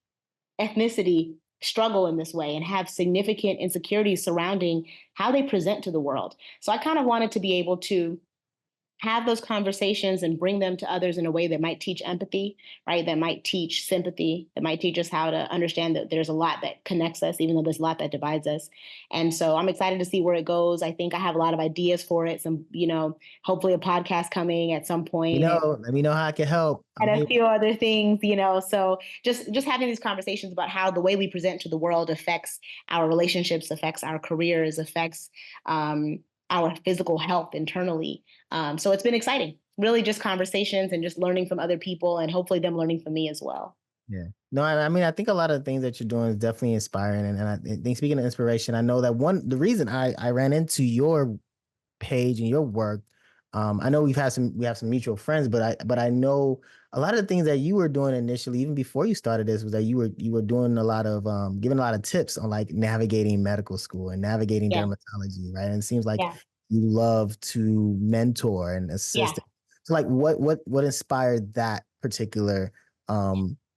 ethnicity struggle in this way and have significant insecurities surrounding how they present to the world. So I kind of wanted to be able to have those conversations and bring them to others in a way that might teach empathy, right? That might teach sympathy, that might teach us how to understand that there's a lot that connects us, even though there's a lot that divides us. And so I'm excited to see where it goes. I think I have a lot of ideas for it. Some, hopefully a podcast coming at some point,
Let me know how I can help. I'm
and a
here.
few other things, so just having these conversations about how the way we present to the world affects our relationships, affects our careers, affects our physical health internally. So it's been exciting, really, just conversations and just learning from other people, and hopefully them learning from me as well.
Yeah. No, I mean, I think a lot of the things that you're doing is definitely inspiring. And I think speaking of inspiration, I know that the reason I ran into your page and your work, I know we have some mutual friends, but I know a lot of the things that you were doing initially, even before you started this, was that you were doing a lot of giving a lot of tips on like navigating medical school and navigating
Yeah,
dermatology, right? And it seems like
yeah,
you love to mentor and
yeah.
assist. So like what inspired that particular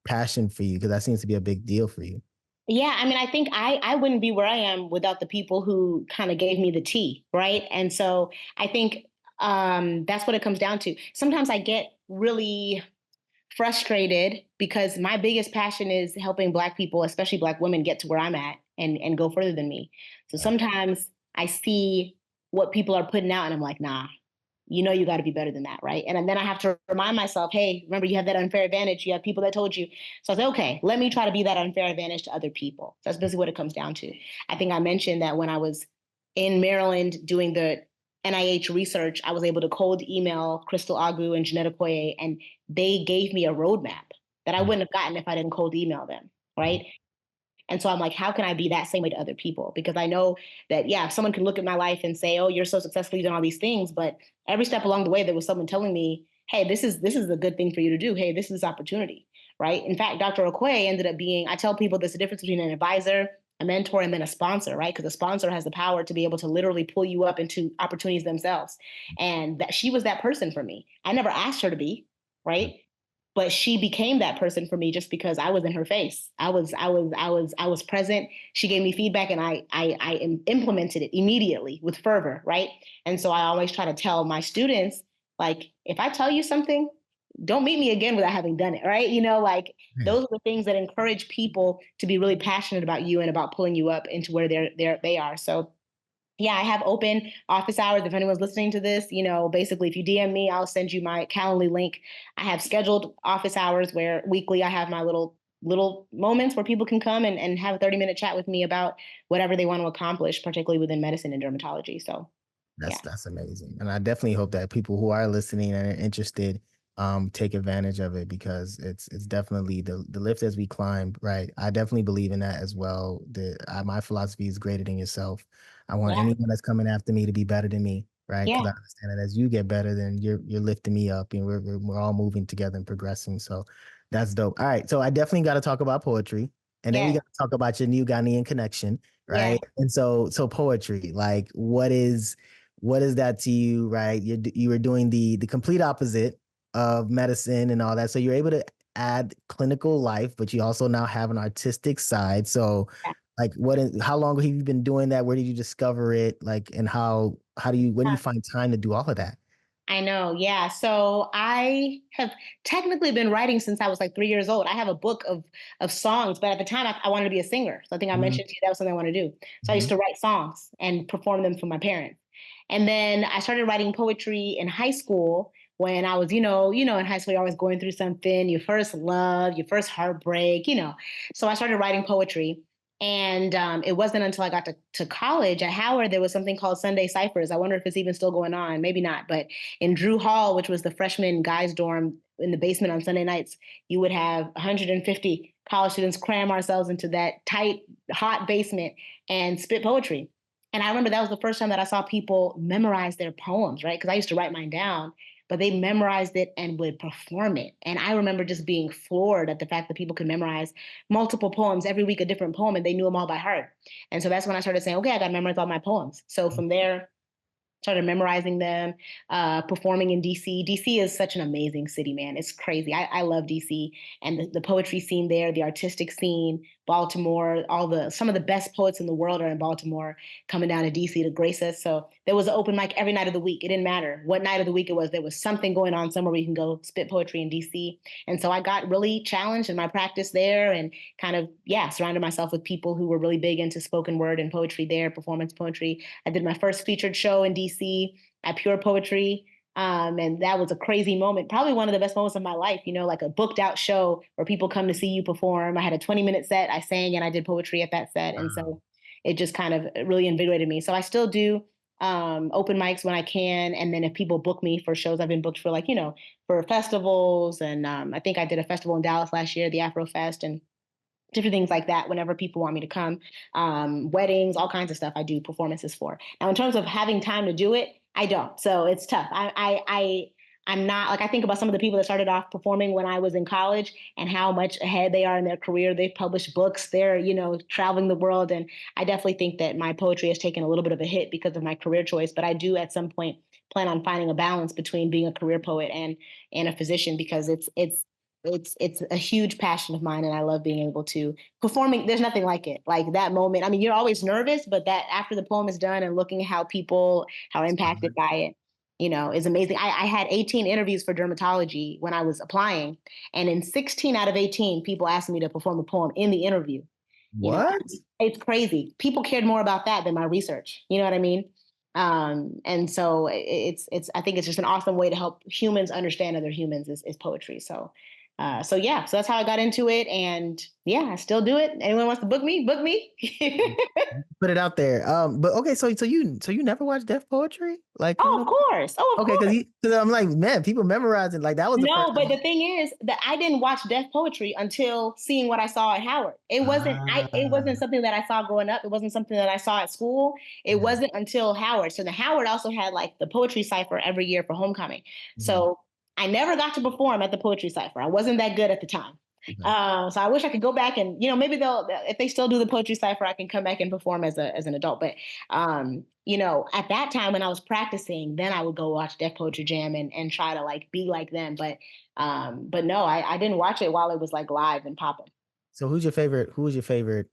passion for you? Because that seems to be a big deal for you.
Yeah, I mean, I think I wouldn't be where I am without the people who kind of gave me the tea, right? And so I think that's what it comes down to. Sometimes I get really frustrated because my biggest passion is helping Black people, especially Black women, get to where I'm at and go further than me. So
Right.
sometimes I see what people are putting out and I'm like, nah, you got to be better than that, right? And then I have to remind myself, hey, remember, you have that unfair advantage. You have people that told you. So I say, okay, let me try to be that unfair advantage to other people. So that's basically what it comes down to. I think I mentioned that when I was in Maryland doing the NIH research, I was able to cold email Crystal Agu and Janetta Koye, and they gave me a roadmap that I wouldn't have gotten if I didn't cold email them, right? And so I'm like, how can I be that same way to other people? Because I know that, yeah, if someone can look at my life and say, oh, you're so successful, you've done all these things. But every step along the way, there was someone telling me, hey, this is a good thing for you to do. Hey, this is this opportunity, right? In fact, Dr. Okoye ended up being, I tell people there's a difference between an advisor, a mentor, and then a sponsor, right? Because a sponsor has the power to be able to literally pull you up into opportunities themselves. And that she was that person for me. I never asked her to be, right? But she became that person for me just because I was in her face. I was present. She gave me feedback, and I implemented it immediately with fervor, right? And so I always try to tell my students, like, if I tell you something, don't meet me again without having done it, right? Like,
Yeah.
those are the things that encourage people to be really passionate about you and about pulling you up into where they are. So yeah, I have open office hours. If anyone's listening to this, basically, if you DM me, I'll send you my Calendly link. I have scheduled office hours where weekly I have my little moments where people can come and have a 30-minute chat with me about whatever they want to accomplish, particularly within medicine and dermatology. So yeah.
That's amazing. And I definitely hope that people who are listening and are interested take advantage of it because it's definitely the lift as we climb, right? I definitely believe in that as well. My philosophy is greater than yourself. I want
Yeah.
anyone that's coming after me to be better than me, right? Because
Yeah.
I understand that as you get better, then you're lifting me up and we're all moving together and progressing. So that's dope. All right. So I definitely got to talk about poetry. And then we
Yeah.
got to talk about your new Ghanaian connection,
Yeah.
right? And so poetry, like what is that to you, right? You were doing the complete opposite of medicine and all that. So you're able to add clinical life, but you also now have an artistic side. So like how long have you been doing that? Where did you discover it? Like, and how do you when do you
Yeah.
find time to do all of that?
I know. Yeah. So I have technically been writing since I was like 3 years old. I have a book of songs, but at the time I wanted to be a singer. So I think I
Mm-hmm.
mentioned to you that was something I wanted to do. So I used to write songs and perform them for my parents. And then I started writing poetry in high school when I was, in high school, you're always going through something, your first love, your first heartbreak. So I started writing poetry. And it wasn't until I got to college at Howard, there was something called Sunday Ciphers. I wonder if it's even still going on. Maybe not. But in Drew Hall, which was the freshman guys' dorm in the basement on Sunday nights, you would have 150 college students cram ourselves into that tight, hot basement and spit poetry. And I remember that was the first time that I saw people memorize their poems, right? Because I used to write mine down, but they memorized it and would perform it. And I remember just being floored at the fact that people could memorize multiple poems every week, a different poem, and they knew them all by heart. And so that's when I started saying, okay, I got to memorize all my poems. So from there, started memorizing them, performing in DC. DC is such an amazing city, man. It's crazy. I love DC and the poetry scene there, the artistic scene, Baltimore, some of the best poets in the world are in Baltimore coming down to DC to grace us. So there was an open mic every night of the week. It didn't matter what night of the week it was. There was something going on somewhere where you can go spit poetry in DC. And so I got really challenged in my practice there and kind of, yeah, surrounded myself with people who were really big into spoken word and poetry there, performance poetry. I did my first featured show in DC at Pure Poetry. And that was a crazy moment, probably one of the best moments of my life, like a booked out show where people come to see you perform. I had a 20-minute set. I sang and I did poetry at that set. And so it just kind of really invigorated me. So I still do open mics when I can. And then if people book me for shows, I've been booked for for festivals. And I think I did a festival in Dallas last year, the Afro Fest, and different things like that whenever people want me to come. Weddings, all kinds of stuff I do performances for. Now, in terms of having time to do it, I don't. So it's tough. I'm not like I think about some of the people that started off performing when I was in college and how much ahead they are in their career. They've published books. They're traveling the world, and I definitely think that my poetry has taken a little bit of a hit because of my career choice. But I do at some point plan on finding a balance between being a career poet and a physician because it's a huge passion of mine, and I love being able to performing. There's nothing like it, like that moment. I mean, you're always nervous, but that after the poem is done and looking at how people how impacted by it, is amazing. I had 18 interviews for dermatology when I was applying, and in 16 out of 18, people asked me to perform a poem in the interview.
What?
It's crazy. People cared more about that than my research. You know what I mean? And so it's I think it's just an awesome way to help humans understand other humans is poetry. So yeah, so that's how I got into it, and yeah, I still do it. Anyone wants to book me, book me.
Put it out there. But okay, so you never watched Deaf Poetry? Like
Oh,
coming
of
up?
course. Oh, of
Okay,
course.
because I'm like, man, people memorizing like that was the first
No, but
time.
the thing is that I didn't watch deaf poetry until seeing what I saw at Howard. It wasn't
Ah,
something that I saw growing up. It wasn't something that I saw at school. It
yeah.
wasn't until Howard. So the Howard also had like the poetry cipher every year for homecoming.
Mhm.
So I never got to perform at the poetry cipher. I wasn't that good at the time.
Okay.
So I wish I could go back and maybe they'll if they still do the poetry cipher, I can come back and perform as an adult. But at that time when I was practicing, then I would go watch Def Poetry Jam and try to like be like them. But no, I didn't watch it while it was like live and popping.
So who was your favorite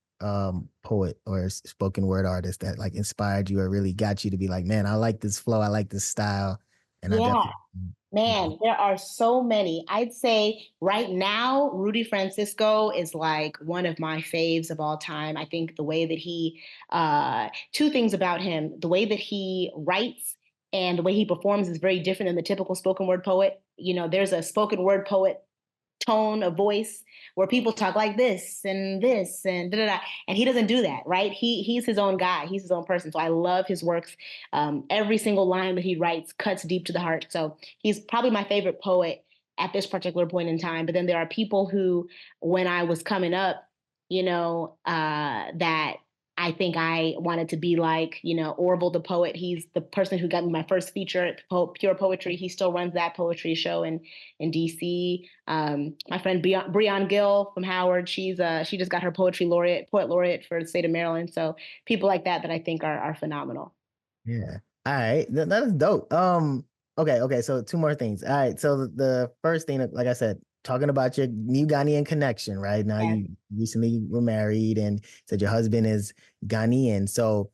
poet or spoken word artist that like inspired you or really got you to be like, man, I like this flow, I like this style, and I
Yeah,
definitely
man, there are so many. I'd say right now, Rudy Francisco is like one of my faves of all time. I think the way that two things about him, the way that he writes and the way he performs is very different than the typical spoken word poet. There's a spoken word poet tone of voice where people talk like this and da da da, and he doesn't do that, right? He's his own guy, he's his own person. So I love his works. Every single line that he writes cuts deep to the heart. So he's probably my favorite poet at this particular point in time. But then there are people who, when I was coming up, that I think I wanted to be like, Orville the poet. He's the person who got me my first feature at Pure Poetry. He still runs that poetry show in DC. My friend Breon Gill from Howard, she just got her poet laureate for the state of Maryland. So people like that I think are phenomenal.
yeah. All right, that is dope. Okay. So two more things. All right. So the first thing, like I said, talking about your new Ghanaian connection, right? Now
Yeah.
you recently were married and said your husband is Ghanaian. So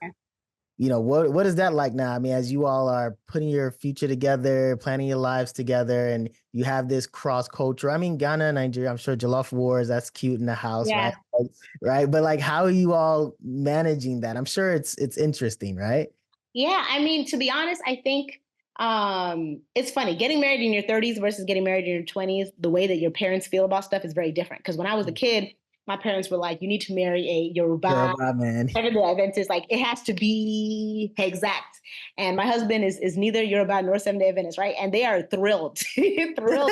what is that like now? I mean, as you all are putting your future together, planning your lives together, and you have this cross culture. I mean, Ghana and Nigeria, I'm sure Jollof Wars, that's cute in the house, right?
Yeah.
Right. But like, how are you all managing that? I'm sure it's interesting, right?
Yeah, I mean, to be honest, I think it's funny getting married in your 30s versus getting married in your 20s. The way that your parents feel about stuff is very different. Because when I was a kid, my parents were like, you need to marry a Yoruba
Yoruba man.
Seventh-day Adventist. Like, it has to be exact. And my husband is neither Yoruba nor Seventh-day Adventist, right? And they are thrilled, thrilled,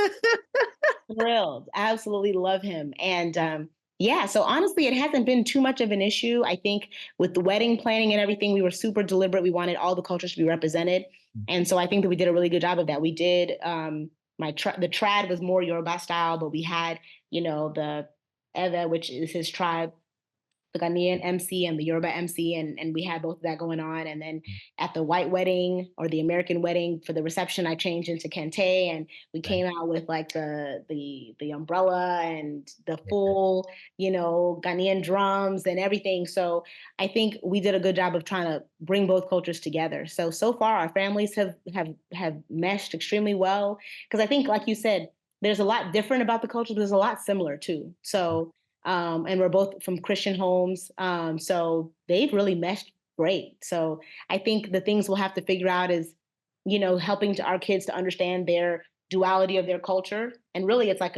thrilled. Absolutely love him. And yeah, so honestly, it hasn't been too much of an issue. I think with the wedding planning and everything, we were super deliberate. We wanted all the cultures to be represented. And so I think that we did a really good job of that. We did the trad was more Yoruba style, but we had, the Eva, which is his tribe, the Ghanaian MC and the Yoruba MC, and we had both of that going on. And then at the white wedding or the American wedding for the reception, I changed into Kente, and we came out with like the umbrella and the full, Ghanaian drums and everything. So I think we did a good job of trying to bring both cultures together. So far our families have meshed extremely well. Because I think, like you said, there's a lot different about the culture, but there's a lot similar too. So and we're both from Christian homes. So they've really meshed great. So I think the things we'll have to figure out is, helping to our kids to understand their duality of their culture. And really it's like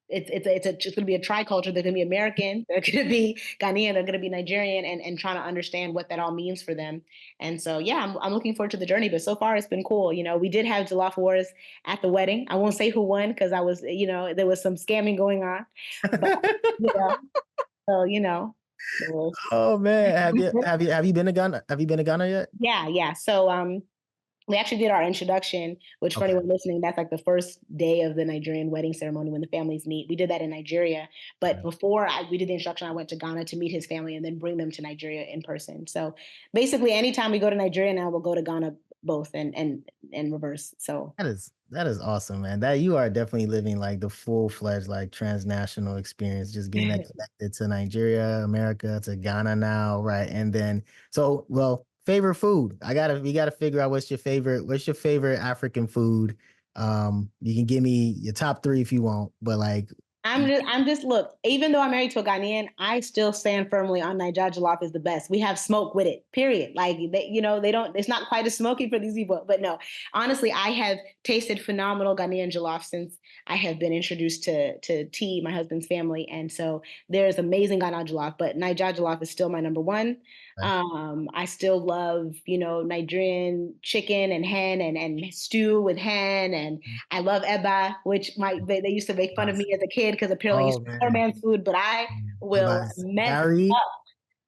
it's going to be a triculture. They're going to be American. They're going to be Ghanaian. They're going to be Nigerian, and trying to understand what that all means for them. And so, yeah, I'm looking forward to the journey. But so far, it's been cool. We did have jollof wars at the wedding. I won't say who won because I was, there was some scamming going on. But, so there was.
Oh man, have you been to Ghana? Have you been to Ghana yet?
Yeah. So we actually did our introduction, which for
Okay.
anyone listening, that's like the first day of the Nigerian wedding ceremony when the families meet. We did that in Nigeria. But before we did the introduction, I went to Ghana to meet his family and then bring them to Nigeria in person. So basically, anytime we go to Nigeria now, we'll go to Ghana both and reverse. So
That is awesome, man. That you are definitely living like the full-fledged like transnational experience, just being that connected to Nigeria, America, to Ghana now, right? And then favorite food. We gotta figure out what's your favorite African food. You can give me your top three if you want, but like
look, even though I'm married to a Ghanaian, I still stand firmly on Niger jollof is the best. We have smoke with it, period. Like, they don't, it's not quite as smoky for these people, but no, honestly, I have tasted phenomenal Ghanaian jollof since I have been introduced to T, my husband's family. And so there's amazing Ghana jollof, but Niger jollof is still my number one. I still love, Nigerian chicken and hen and stew with hen. And I love eba, which they used to make fun of me as a kid because apparently it's poor
man.
man's food, but I will
Everybody's
mess
Gary,
up,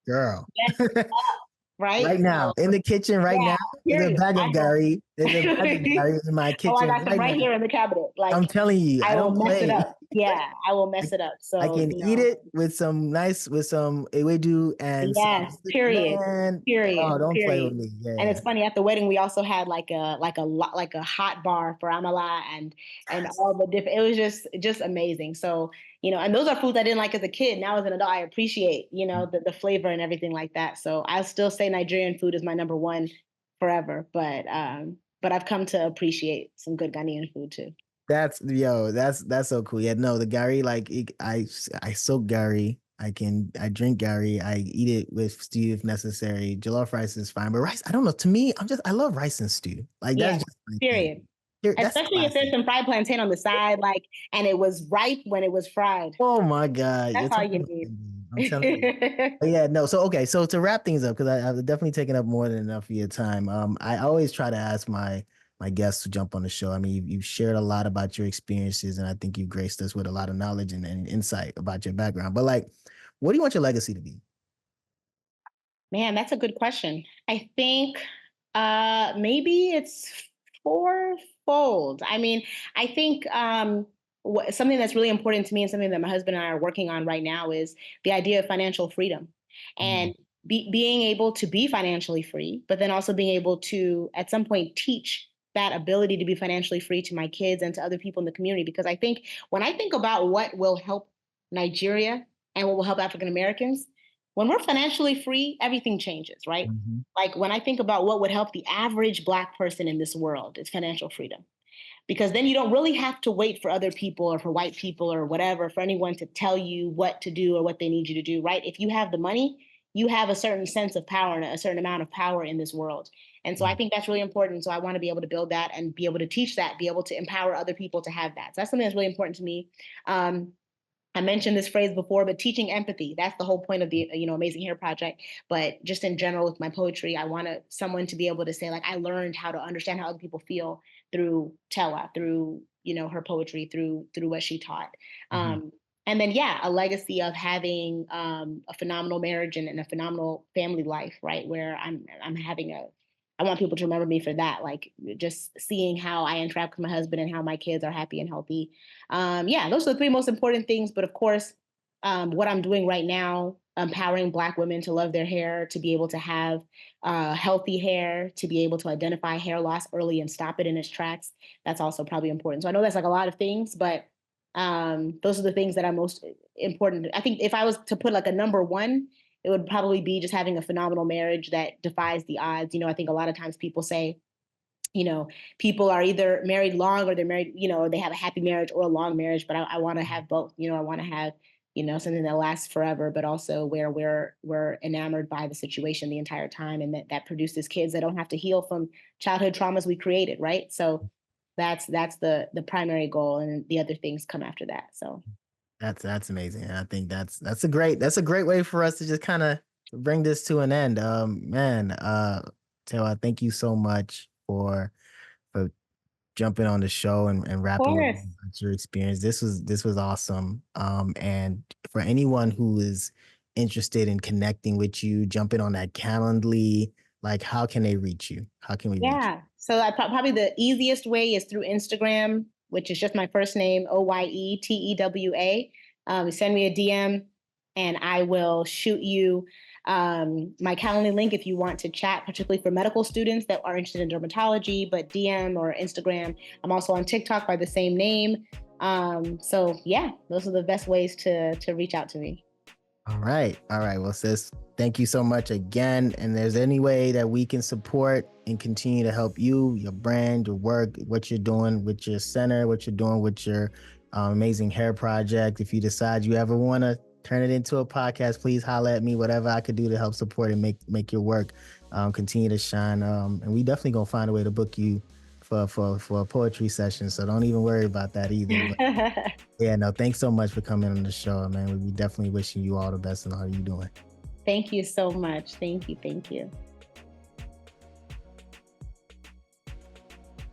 girl.
mess up, right?
Right now, in the kitchen, right
Yeah,
now, there's a
period.
bag
I
of
know.
Gary. There's a bag of Gary in my
Oh, I
kitchen
got some
right
right
now.
here in the cabinet. Like,
I'm telling you, I
I will
don't
mess it
play.
up. Yeah, I will mess it up.
I
So,
can eat it with some ewedu and some
yes, period,
man. Oh,
period,
don't play with
period.
me.
And
Yeah.
it's funny, at the wedding we also had like a hot bar for amala and all the different. It was just amazing. So and those are foods I didn't like as a kid. Now as an adult, I appreciate the flavor and everything like that. So I still say Nigerian food is my number one forever. But I've come to appreciate some good Ghanaian food too.
That's so cool. Yeah, no, the Gary, like I soak Gary. I drink Gary. I eat it with stew if necessary. Jollof rice is fine, but rice, I don't know. To me, I love rice and stew. Like
Yeah,
that's just my thing.
period.
That's
Especially if there's
classic.
some fried plantain on the side, like, and it was ripe when it was fried.
Oh my God. You're
That's all
talking
you
about
need.
I'm telling you. But yeah, no. So okay, so to wrap things up, because I've definitely taken up more than enough of your time. I always try to ask my guests to jump on the show. I mean, you've shared a lot about your experiences, and I think you've graced us with a lot of knowledge and insight about your background. But like, what do you want your legacy to be?
Man, that's a good question. I think maybe it's fourfold. I mean, I think something that's really important to me and something that my husband and I are working on right now is the idea of financial freedom
Mm,
and being able to be financially free, but then also being able to at some point teach that ability to be financially free to my kids and to other people in the community. Because I think when I think about what will help Nigeria and what will help African Americans, when we're financially free, everything changes, right?
mhm,
Like when I think about what would help the average Black person in this world, it's financial freedom. Because then you don't really have to wait for other people or for white people or whatever, for anyone to tell you what to do or what they need you to do, right? If you have the money, you have a certain sense of power and a certain amount of power in this world. And so I
mm.
think that's really important. So I want to be able to build that and be able to teach that, be able to empower other people to have that. So that's something that's really important to me. Um, I mentioned this phrase before, but teaching empathy. That's the whole point of the, Amazing Hair Project. But just in general with my poetry, I want someone to be able to say, like, I learned how to understand how other people feel through Tewa, through, her poetry, through what she taught.
Mhm.
And then, yeah, a legacy of having a phenomenal marriage and a phenomenal family life, right? Where I'm having I want people to remember me for that, like just seeing how I interact with my husband and how my kids are happy and healthy. Yeah, those are the three most important things. But of course, what I'm doing right now, empowering Black women to love their hair, to be able to have healthy hair, to be able to identify hair loss early and stop it in its tracks. That's also probably important. So I know that's like a lot of things, but those are the things that are most important. I think if I was to put like a number one, it would probably be just having a phenomenal marriage that defies the odds. I think a lot of times people say, people are either married long or they're married, or they have a happy marriage or a long marriage, but I want to have both. I want to have, something that lasts forever, but also where we're enamored by the situation the entire time, and that produces kids that don't have to heal from childhood traumas we created, right? So that's the primary goal, and the other things come after that. So
That's amazing. And I think that's a great way for us to just kind of bring this to an end. Man, Taylor, thank you so much for jumping on the show and
of
rapping with me
course.
about your experience. This was awesome. And for anyone who is interested in connecting with you, jumping on that Calendly, like how can they reach you? How can we reach you?
Yeah. So probably the easiest way is through Instagram, which is just my first name, Oyetewa. Send me a DM and I will shoot you my Calendly link if you want to chat, particularly for medical students that are interested in dermatology, but DM or Instagram. I'm also on TikTok by the same name. So yeah, those are the best ways to reach out to me.
All right. All right. Well, sis, thank you so much again. And there's any way that we can support and continue to help you, your brand, your work, what you're doing with your center, what you're doing with your amazing hair project. If you decide you ever want to turn it into a podcast, please holler at me. Whatever I could do to help support and make your work continue to shine. And we definitely gonna find a way to book you for a poetry session. So don't even worry about that either. But yeah, no, thanks so much for coming on the show, man. We definitely wishing you all the best in all you're doing.
Thank you so much. Thank you. Thank you.